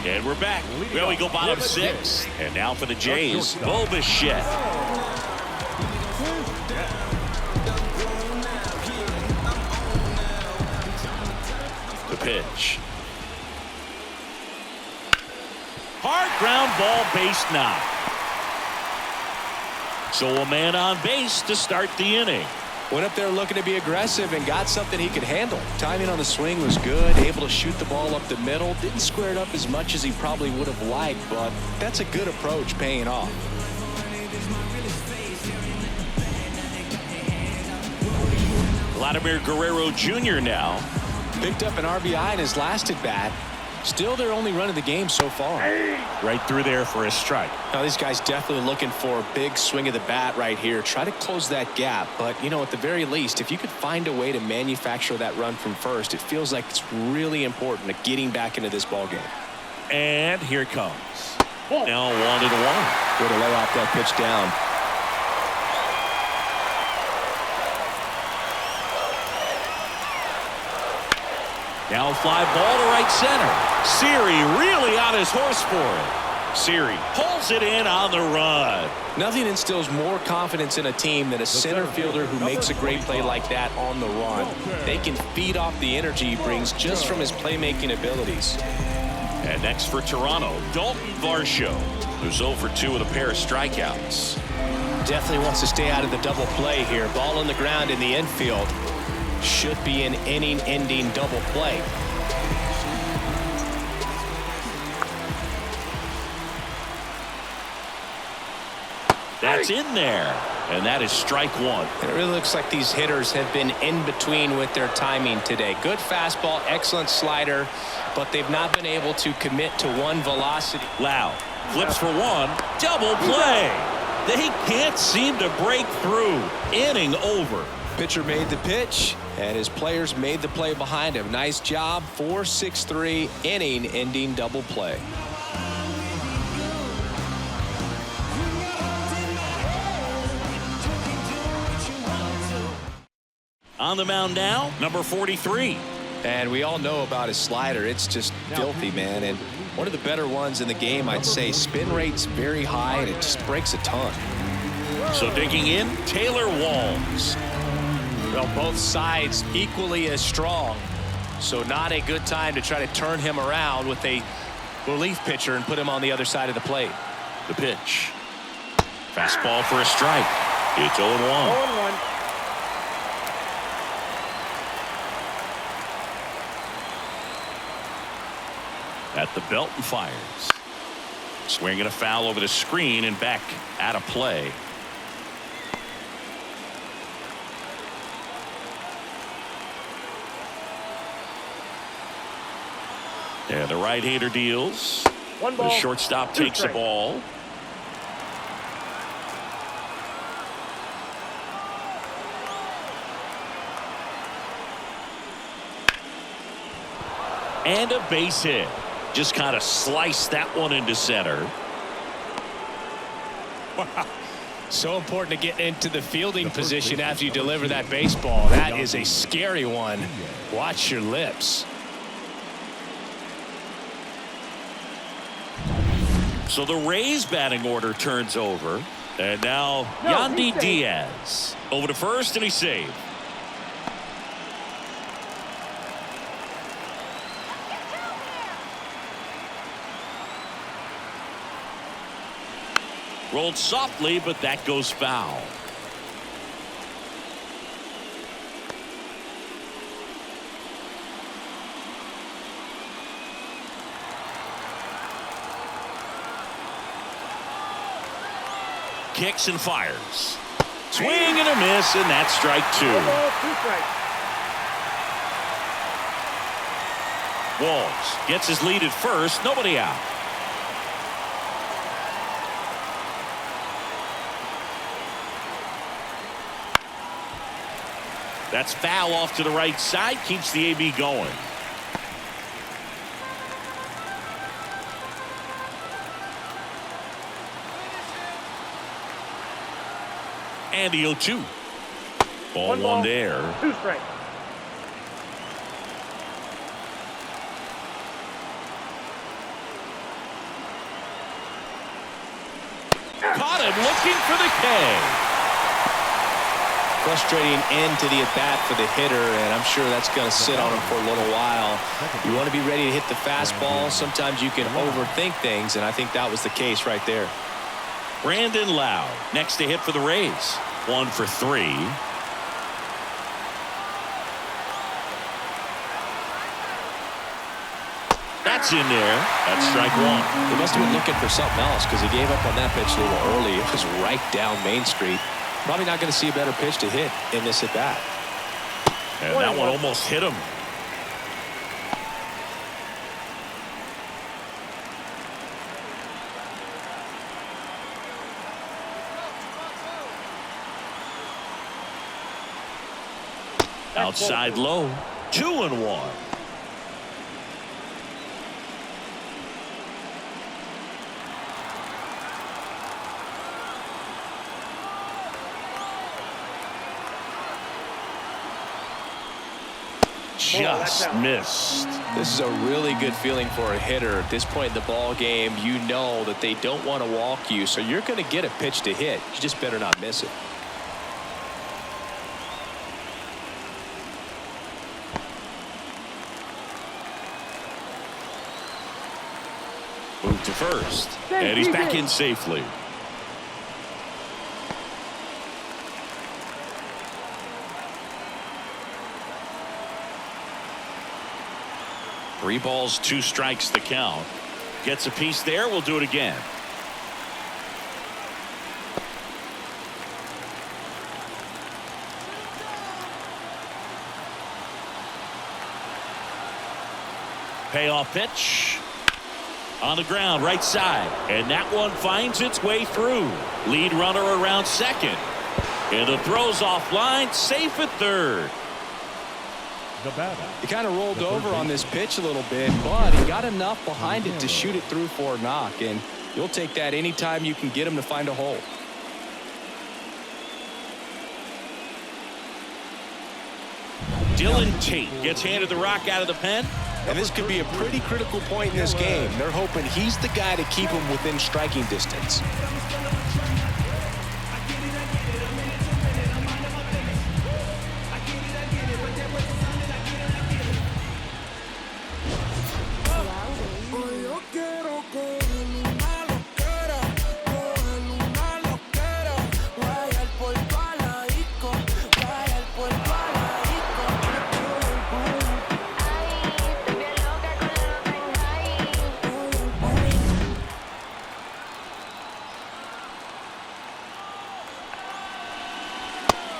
And we're back. Well, we go bottom 6. And now for the Jays, Bo Bichette. The pitch. Hard ground ball, base knock. So a man on base to start the inning. Went up there looking to be aggressive and got something he could handle. Timing on the swing was good, able to shoot the ball up the middle. Didn't square it up as much as he probably would have liked, but that's a good approach, paying off. Vladimir Guerrero Jr. now. Picked up an RBI in his last at bat. Still their only run of the game so far. Right through there for a strike. Now these guys definitely looking for a big swing of the bat right here. Try to close that gap. But, you know, at the very least, if you could find a way to manufacture that run from first, it feels like it's really important to getting back into this ball game. And here it comes. Now 1-1. Way to lay off that pitch down. Now a fly ball to right center. Siri really on his horse for it. Siri pulls it in on the run. Nothing instills more confidence in a team than a center fielder who makes a great play like that on the run. They can feed off the energy he brings just from his playmaking abilities. And next for Toronto, Dalton Varsho, who's 0 for 2 with a pair of strikeouts. Definitely wants to stay out of the double play here. Ball on the ground in the infield. Should be an inning-ending double play. That's in there. And that is strike 1. And it really looks like these hitters have been in between with their timing today. Good fastball, excellent slider, but they've not been able to commit to one velocity. Lau flips for 1. Double play. They can't seem to break through. Inning over. Pitcher made the pitch, and his players made the play behind him. Nice job. 4-6-3 inning-ending double play. On the mound now, number 43. And we all know about his slider. It's just filthy, man. And one of the better ones in the game, I'd say. Spin rate's very high, and it just breaks a ton. So digging in, Taylor Walls. Well, both sides equally as strong. So not a good time to try to turn him around with a relief pitcher and put him on the other side of the plate. The pitch. Fastball for a strike. It's 0-1. 0-1. At the belt and fires. Swinging a foul over the screen and back out of play. And the right-hander deals. 1 ball. The shortstop 2 takes the strikes. ball. And a base hit. Just kind of sliced that one into center. So important to get into the fielding position after you deliver that baseball. That is a scary one. Watch your lips. So the Rays batting order turns over. And now Yandy Diaz. Over to first, and he's saved. Rolled softly, but that goes foul. Kicks and fires. Swing and a miss, and that's strike 2. 1 ball, 2 strikes. Walls gets his lead at first. Nobody out. That's foul off to the right side. Keeps the AB going. And the 0-2. Ball one there. 2 strikes. Caught him looking for the K. Frustrating end to the at-bat for the hitter, and I'm sure that's going to sit on him for a little while. You want to be ready to hit the fastball. Sometimes you can overthink things, and I think that was the case right there. Brandon Lowe next to hit for the Rays. 1 for 3. That's in there. That's strike 1. He must have been looking for something else because he gave up on that pitch a little early. It was right down Main Street. Probably not going to see a better pitch to hit in this at bat. And that one almost hit him. Outside low. 2-1. Just missed. This is a really good feeling for a hitter at this point in the ball game. You know that they don't want to walk you, so you're going to get a pitch to hit. You just better not miss it. Move to first, and he's back in safely. Three balls, 2 strikes the count. Gets a piece there. We'll do it again. Payoff pitch. On the ground, right side. And that one finds its way through. Lead runner around second. And the throw's offline. Safe at third. He kind of rolled over on this pitch a little bit, but he got enough behind it to shoot it through for a knock, and you'll take that anytime you can get him to find a hole. Dylan Tate gets handed the rock out of the pen. And this could be a pretty critical point in this game. They're hoping he's the guy to keep him within striking distance.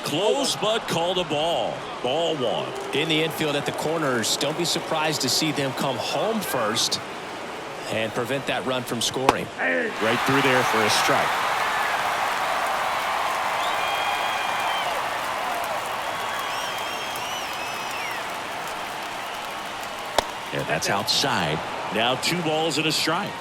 Close, but called a ball. Ball 1. In the infield at the corners, don't be surprised to see them come home first and prevent that run from scoring. Right through there for a strike. And that's outside. Now 2 balls and a strike.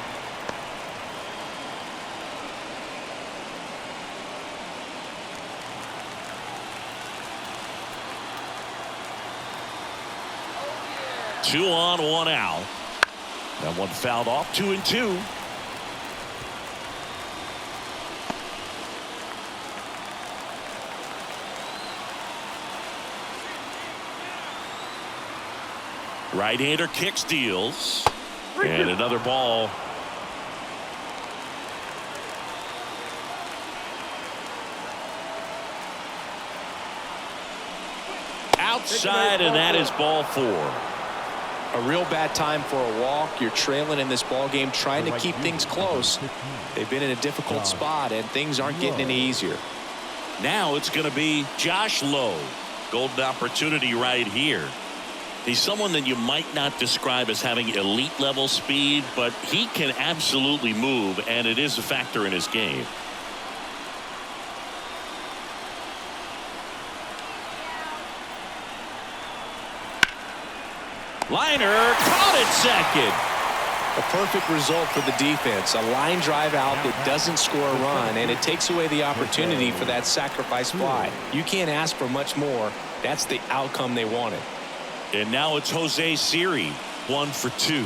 Two on, 1 out. That one fouled off. 2-2. Right-hander kicks, deals. And another ball. Outside, and that is ball 4. A real bad time for a walk. You're trailing in this ball game, trying to keep things close. They've been in a difficult spot, and things aren't getting any easier. Now it's going to be Josh Lowe. Golden opportunity right here. He's someone that you might not describe as having elite level speed, but he can absolutely move, and it is a factor in his game. Liner caught at second. A perfect result for the defense. A line drive out that doesn't score a run, and it takes away the opportunity for that sacrifice fly. You can't ask for much more. That's the outcome they wanted. And now it's Jose Siri, 1 for 2.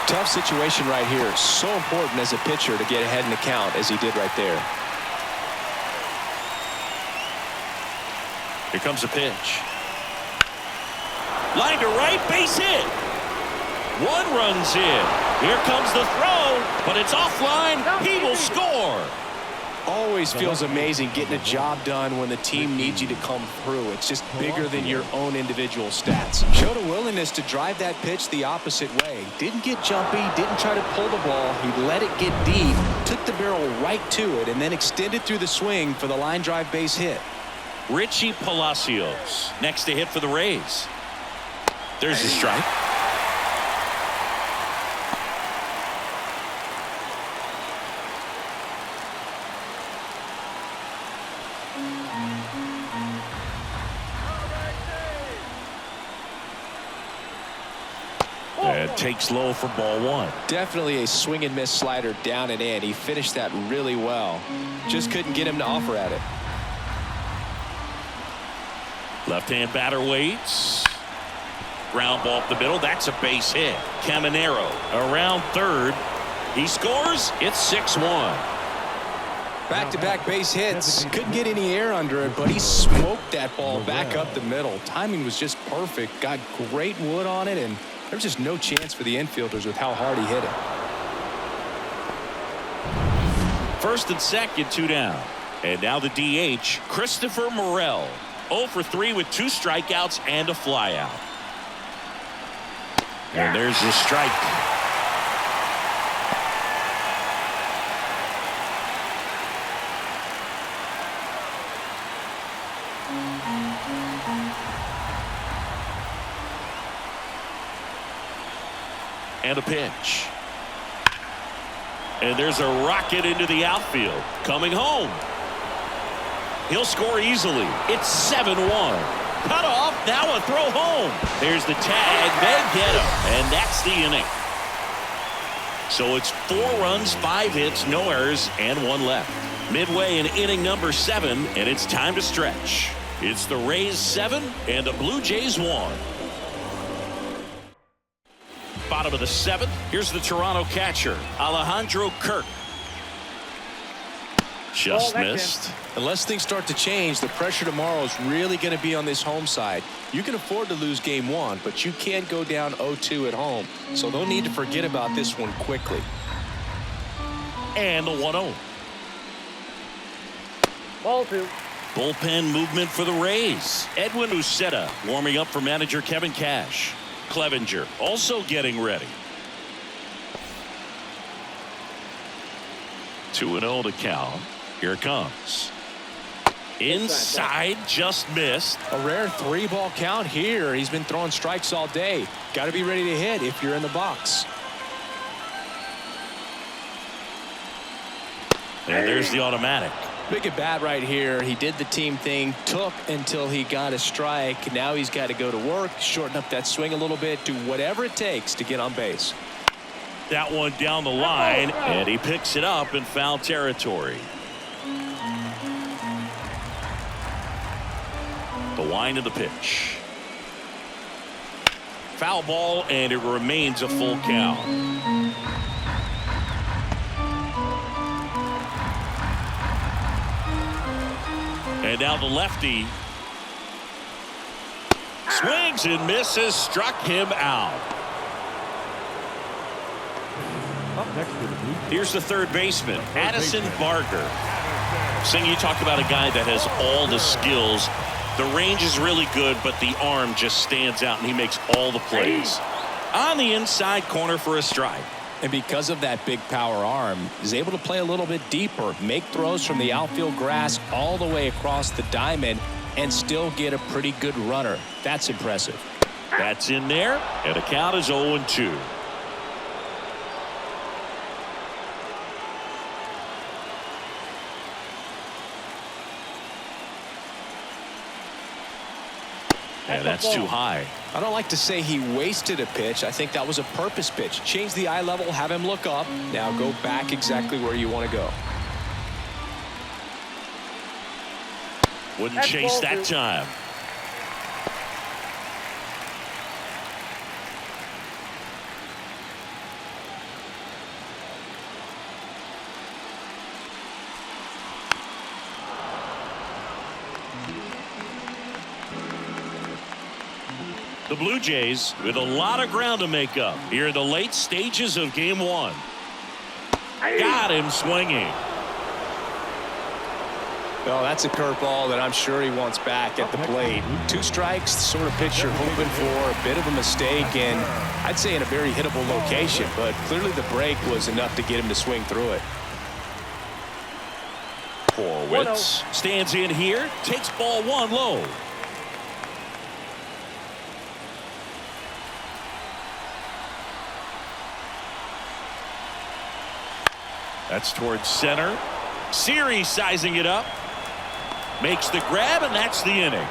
Tough situation right here. So important as a pitcher to get ahead in the count as he did right there. Here comes a pitch. Line to right, base hit. 1 runs in. Here comes the throw, but it's offline. He will score. Always feels amazing getting a job done when the team needs you to come through. It's just bigger than your own individual stats. Showed a willingness to drive that pitch the opposite way. Didn't get jumpy, didn't try to pull the ball. He let it get deep, took the barrel right to it, and then extended through the swing for the line drive base hit. Richie Palacios next to hit for the Rays. There's a strike. And takes low for ball 1. Definitely a swing and miss slider down and in. He finished that really well. Just couldn't get him to offer at it. Left-hand batter waits. Ground ball up the middle. That's a base hit. Caminero around third. He scores. It's 6-1. Back-to-back base hits. Couldn't get any air under it, but he smoked that ball back up the middle. Timing was just perfect. Got great wood on it, and there's just no chance for the infielders with how hard he hit it. First and second, 2 down. And now the DH, Christopher Morel. 0 for 3 with 2 strikeouts and a flyout. And there's the strike. And a pitch. And there's a rocket into the outfield. Coming home. He'll score easily. It's 7-1. Cut off. Now a throw home. There's the tag. They get him. And that's the inning. So it's 4 runs, 5 hits, no errors, and 1 left. Midway in inning number 7, and it's time to stretch. It's the Rays 7 and the Blue Jays 1. Bottom of the 7th. Here's the Toronto catcher, Alejandro Kirk. Just missed. Unless things start to change, the pressure tomorrow is really going to be on this home side. You can afford to lose game 1, but you can't go down 0-2 at home. So they'll need to forget about this one quickly. And the 1-0. Ball 2. Bullpen movement for the Rays. Edwin Uceta warming up for manager Kevin Cash. Clevenger also getting ready. 2-0 to count. Here it comes. Inside, just missed. A rare 3-ball count here. He's been throwing strikes all day. Got to be ready to hit if you're in the box. And there's the automatic. Big at bat right here. He did the team thing, took until he got a strike. Now he's got to go to work, shorten up that swing a little bit, do whatever it takes to get on base. That one down the line, and he picks it up in foul territory. The wind of the pitch. Foul ball, and it remains a full count. And now the lefty swings and misses, struck him out. Up next to the blue. Here's the third baseman, Addison Barger. Sing, you talk about a guy that has all the skills. The range is really good, but the arm just stands out, and he makes all the plays. On the inside corner for a strike. And because of that big power arm, he's able to play a little bit deeper, make throws from the outfield grass all the way across the diamond, and still get a pretty good runner. That's impressive. That's in there, and the count is 0-2. And that's too high. I don't like to say he wasted a pitch. I think that was a purpose pitch. Change the eye level, have him look up. Now go back exactly where you want to go. Wouldn't chase that time. The Blue Jays with a lot of ground to make up here in the late stages of game one. Got him swinging. Well, that's a curveball that I'm sure he wants back at the plate. 2 strikes, the sort of pitch you're hoping for. A bit of a mistake, and I'd say in a very hittable location, but clearly the break was enough to get him to swing through it. Horwitz stands in here, takes ball 1 low. That's towards center. Series sizing it up. Makes the grab, and that's the inning.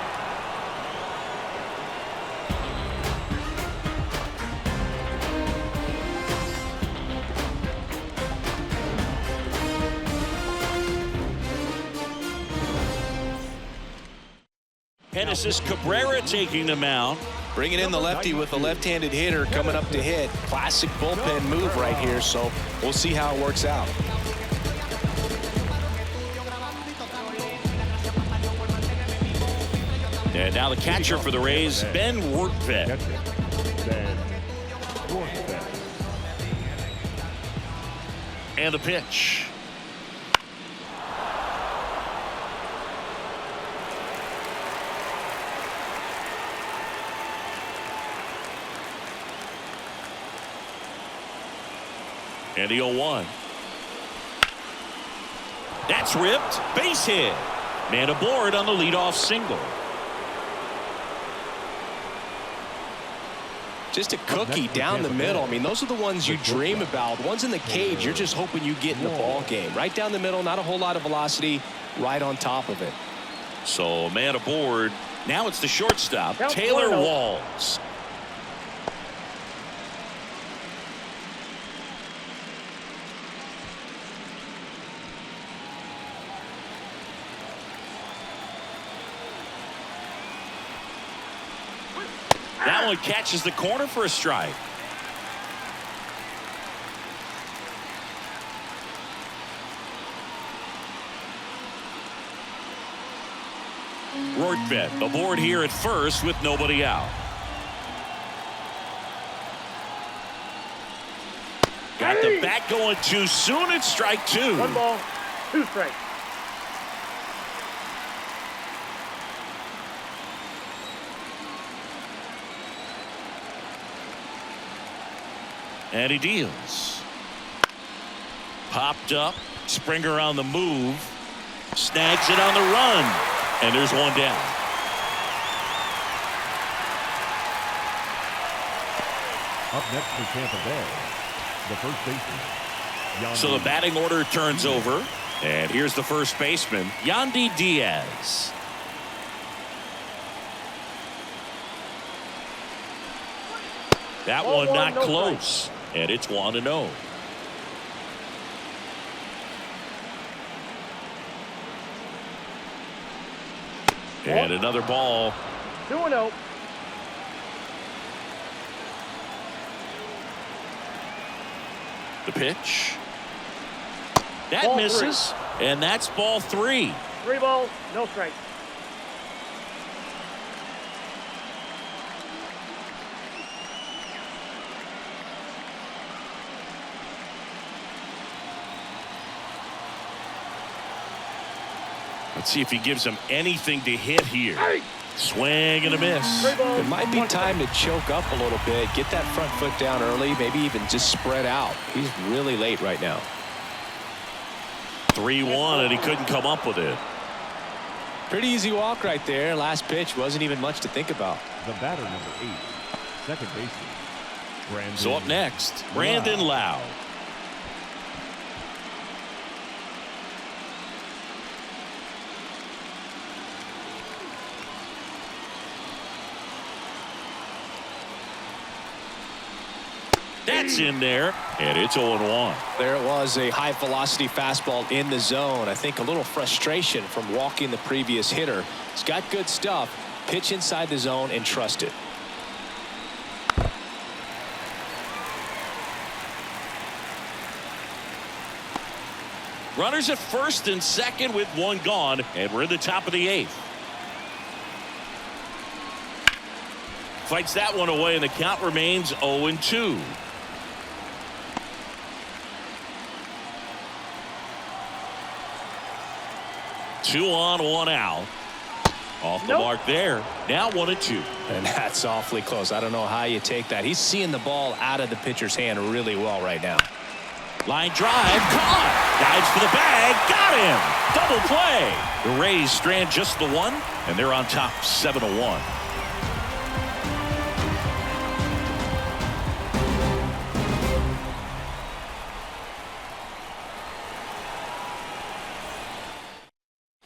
Genesis Cabrera taking the mound. Bringing in the lefty with a left-handed hitter coming up to hit. Classic bullpen move right here, so we'll see how it works out. And now the catcher for the Rays, Ben Workvet. And the pitch. And the 0-1. That's ripped. Base hit. Man aboard on the leadoff single. Just a cookie down the middle. I mean, those are the ones you dream about. Ones in the cage, you're just hoping you get in the ball game. Right down the middle, not a whole lot of velocity, right on top of it. So man aboard. Now it's the shortstop, Taylor Walls. That one catches the corner for a strike. Rortvedt aboard here at first with nobody out. Got the bat going too soon. It's strike 2. 1 ball, 2 strikes. And he deals. Popped up. Springer on the move. Snags it on the run. And there's 1 down. Up next for Tampa Bay, the first baseman. So the batting order turns over. And here's the first baseman, Yandy Diaz. That one not close. And it's 1-0. And another ball. 2-0. The pitch. That Ball misses. 3. And that's ball 3. 3 balls, no strikes. Let's see if he gives him anything to hit here. Swing and a miss. It might be time to choke up a little bit, get that front foot down early, maybe even just spread out. He's really late right now. 3-1, and he couldn't come up with it. Pretty easy walk right there. Last pitch wasn't even much to think about. The batter, number 8, second baseman, Brandon. So up next, Brandon Lau. That's in there, and it's 0-1. There it was, a high velocity fastball in the zone. I think a little frustration from walking the previous hitter. He's got good stuff. Pitch inside the zone and trust it. Runners at first and second with one gone, and we're in the top of the 8th. Fights that one away, and the count remains 0-2. Two on, one out. Off the mark there. Now 1-2. And that's awfully close. I don't know how you take that. He's seeing the ball out of the pitcher's hand really well right now. Line drive, caught. Dives for the bag, got him. Double play. The Rays strand just the one, and they're on top 7-1.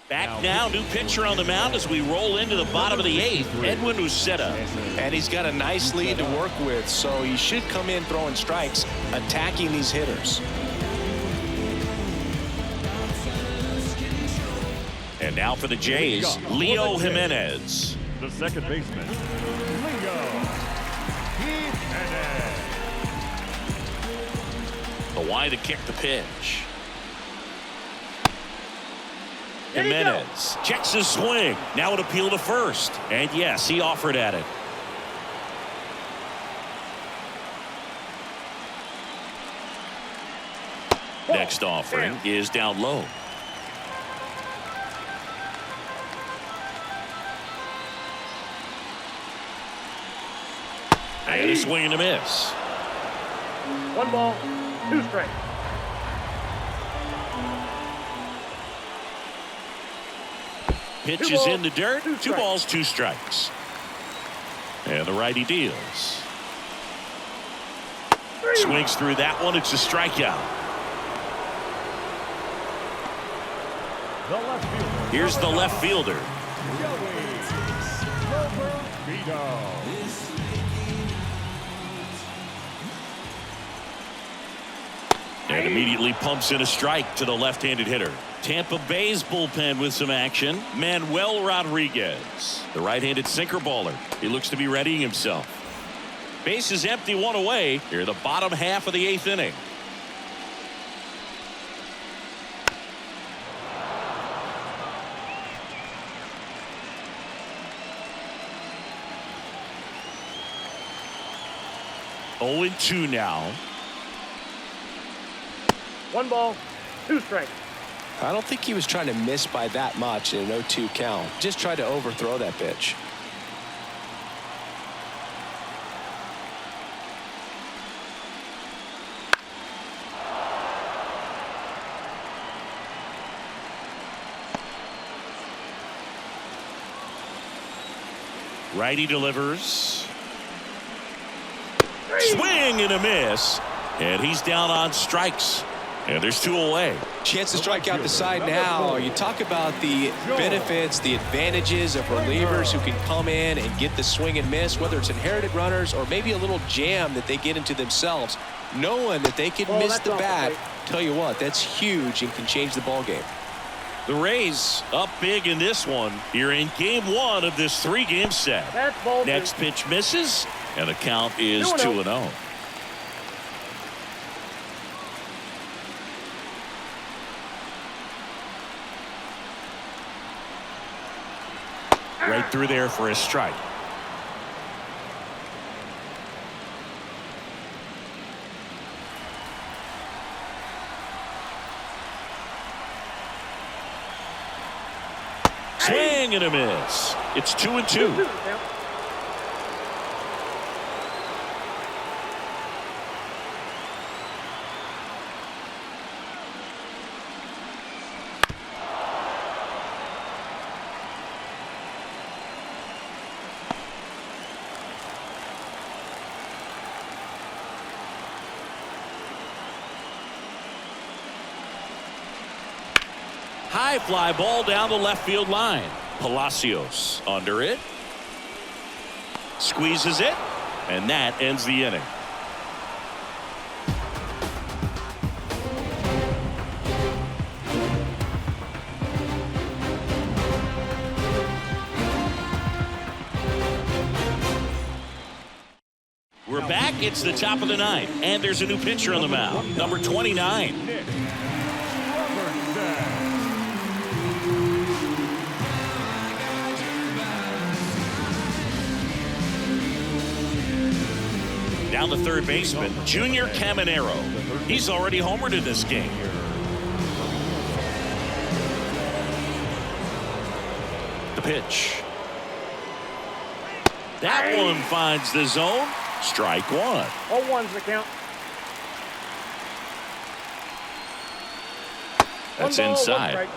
Back now, new pitcher on the mound as we roll into the bottom of the 8th. Edwin Uceta. And he's got a nice lead to work with, so he should come in throwing strikes, attacking these hitters. And now for the Jays, Leo Jimenez. The second baseman, Leo Jimenez. The wide to kick the pitch. Jimenez checks his swing. Now an appeal to first. And yes, he offered at it. Next offering is down low. And a swing and a miss. 1 ball, 2 strikes. Pitch is in the dirt. 2 balls, 2 strikes. And the righty deals. Swings through that one. It's a strikeout. The left fielder. Here's the left fielder. And immediately pumps in a strike to the left-handed hitter. Tampa Bay's bullpen with some action. Manuel Rodriguez, the right-handed sinker baller. He looks to be readying himself. Base is empty, 1 away. Here, the bottom half of the 8th inning. Oh and 2 now. 1 ball, 2 strikes. I don't think he was trying to miss by that much in an 0-2 count. Just tried to overthrow that pitch. Righty delivers. Swing and a miss. And he's down on strikes. And there's 2 away. Chance to strike out the side now. You talk about the benefits, the advantages of relievers who can come in and get the swing and miss, whether it's inherited runners or maybe a little jam that they get into themselves. Knowing that they can miss the bat, tell you what, that's huge and can change the ball game. The Rays up big in this one here in game 1 of this 3-game set. Next pitch misses, and the count is 2-0. Right through there for a strike. Swing and a miss. It's 2-2. High fly ball down the left field line. Palacios under it. Squeezes it. And that ends the inning. It's the top of the ninth, and there's a new pitcher on the mound, number 29. Down the third baseman, Junior Caminero. He's already homered in this game. The pitch. That one finds the zone. Strike one. 0-1's the count. That's 1 ball, 1 inside. strike.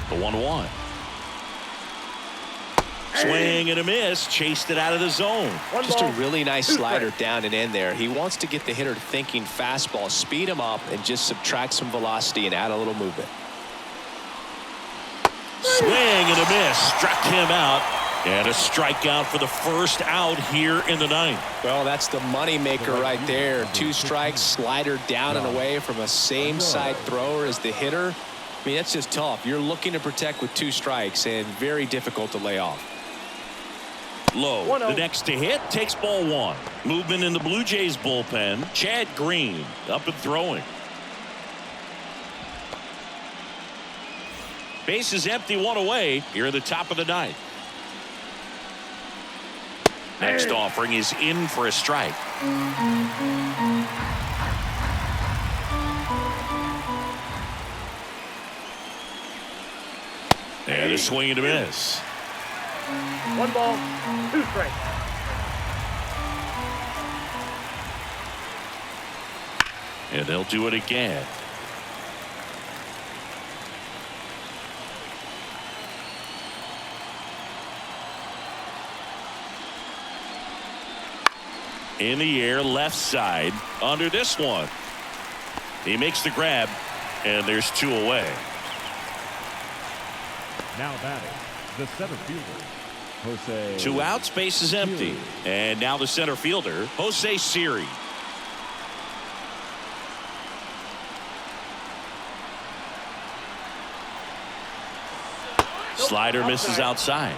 The 1-1. Swing and a miss. Chased it out of the zone. Just a really nice slider down and in there. He wants to get the hitter thinking fastball, speed him up, and just subtract some velocity and add a little movement. Swing and a miss. Struck him out. And a strikeout for the first out here in the ninth. Well, that's the money maker right there. 2 strikes, slider down and away from a same side thrower as the hitter. I mean, that's just tough. You're looking to protect with 2 strikes and very difficult to lay off. Low. 1-0. The next to hit takes ball 1. Movement in the Blue Jays bullpen. Chad Green up and throwing. Base is empty, 1 away. Here in the top of the ninth. Next offering is in for a strike. And a swing and a miss. 1 ball, 2 strikes. And they'll do it again. In the air, left side, under this one. He makes the grab, and there's 2 away. Now batting, the center fielder, Jose. 2 outs, base is empty. And now the center fielder, Jose Siri. Slider misses outside.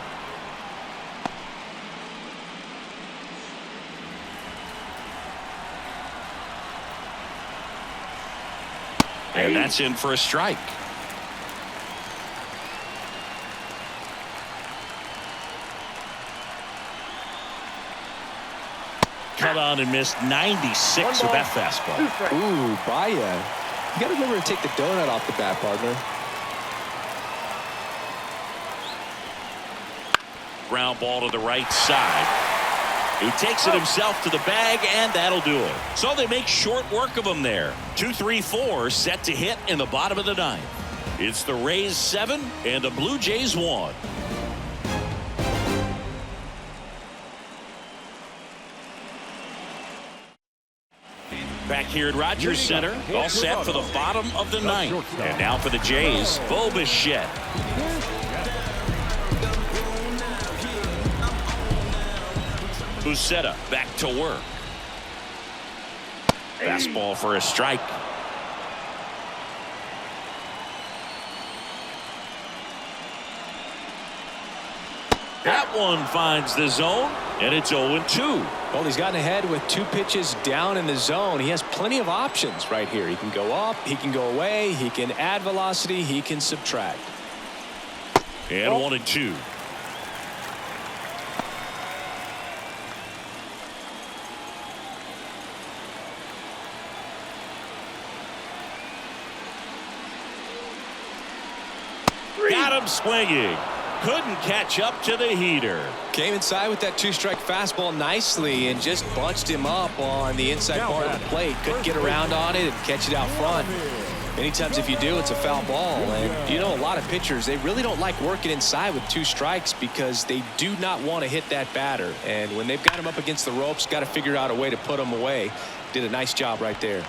And that's in for a strike. Cut on and missed 96 with that fastball. Ooh, Baya. You got to remember to take the donut off the bat, partner. Ground ball to the right side. He takes it himself to the bag, and that'll do it. So they make short work of him there. 2-3-4 set to hit in the bottom of the ninth. It's the Rays 7 and the Blue Jays 1. Back here at Rogers Center, all set for the bottom of the ninth. And now for the Jays, Bo Bichette. Buceta back to work. Fastball for a strike. That one finds the zone, and it's 0-2. Well, he's gotten ahead with 2 pitches down in the zone. He has plenty of options right here. He can go up, he can go away, he can add velocity, he can subtract. And 1-2. Got him swinging. Couldn't catch up to the heater. Came inside with that 2-strike fastball nicely and just bunched him up on the inside part of the plate. Couldn't get around on it and catch it out front. Many times if you do, it's a foul ball. And you know, a lot of pitchers, they really don't like working inside with 2 strikes because they do not want to hit that batter. And when they've got him up against the ropes, got to figure out a way to put him away. Did a nice job right there.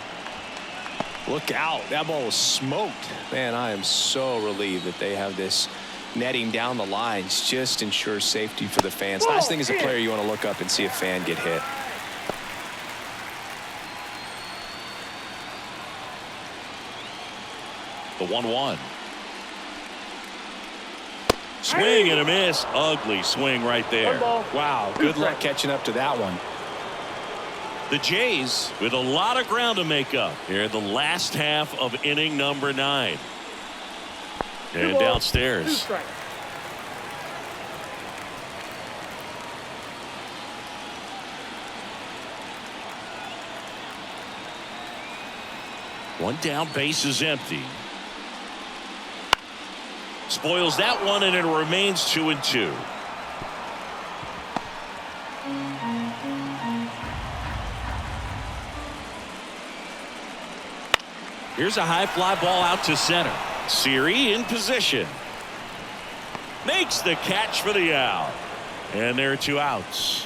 Look out. That ball was smoked. Man, I am so relieved that they have this netting down the lines. Just ensures safety for the fans. Last thing as a player, you want to look up and see a fan get hit. The 1-1. Swing and a miss. Ugly swing right there. Wow, good luck catching up to that one. The Jays with a lot of ground to make up here in the last half of inning number 9. And downstairs. One down, base is empty. Spoils that one, and it remains 2-2. Here's a high fly ball out to center. Siri in position. Makes the catch for the out. And there are 2 outs.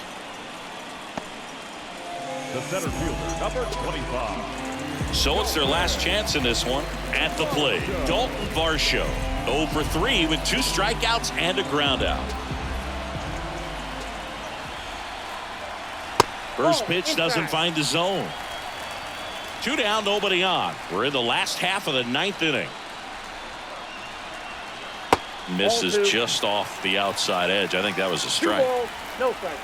The center fielder, number 25. So it's their last chance in this one. At the plate, Dalton Varsho. 0 for 3 with 2 strikeouts and a ground out. First pitch doesn't find the zone. 2 down, nobody on. We're in the last half of the 9th inning. Misses just off the outside edge. I think that was a strike. 2 balls, no strike.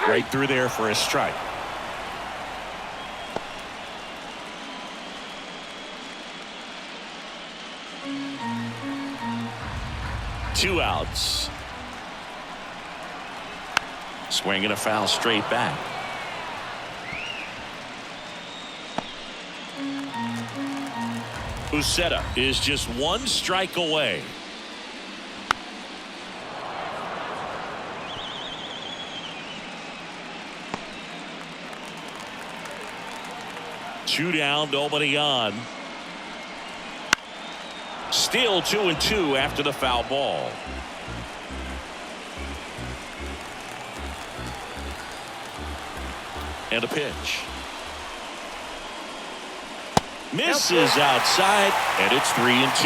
Right through there for a strike. Two outs. Swing and a foul straight back. Uceta is just 1 strike away. Two down, nobody on. Still 2-2 after the foul ball. And a pitch. Misses outside, and it's 3-2.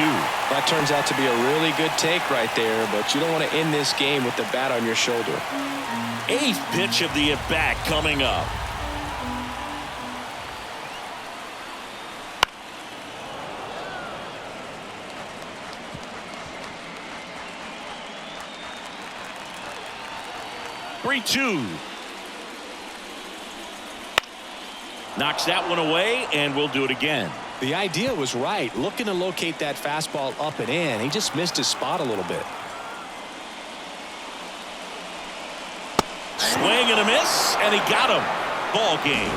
That turns out to be a really good take right there, but you don't want to end this game with the bat on your shoulder. 8th pitch of the at-bat coming up. Three-two. Knocks that one away, and we'll do it again. The idea was right. Looking to locate that fastball up and in. He just missed his spot a little bit. Swing and a miss, and he got him. Ball game.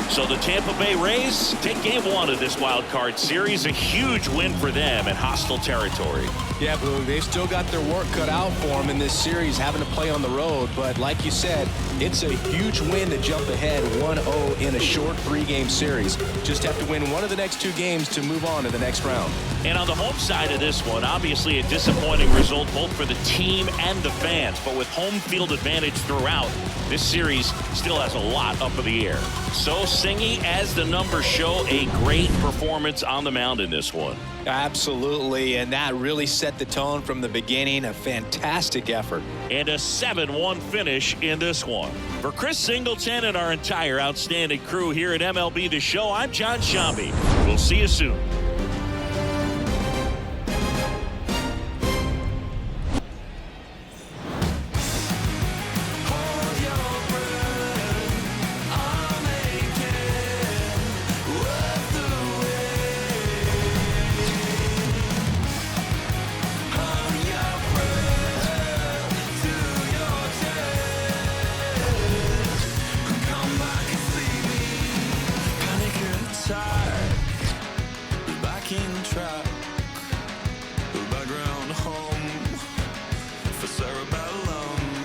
So the Tampa Bay Rays take game 1 of this wild card series. A huge win for them in hostile territory. Yeah, Blue, they've still got their work cut out for them in this series, having to play on the road. But like you said, it's a huge win to jump ahead 1-0 in a short 3-game series. Just have to win one of the next 2 games to move on to the next round. And on the home side of this one, obviously a disappointing result both for the team and the fans. But with home field advantage throughout, this series still has a lot up in the air. So Singy, as the numbers show, a great performance on the mound in this one. Absolutely, and that really set the tone from the beginning. A fantastic effort. And a 7-1 finish in this one. For Chris Singleton and our entire outstanding crew here at MLB The Show, I'm John Shambi. We'll see you soon.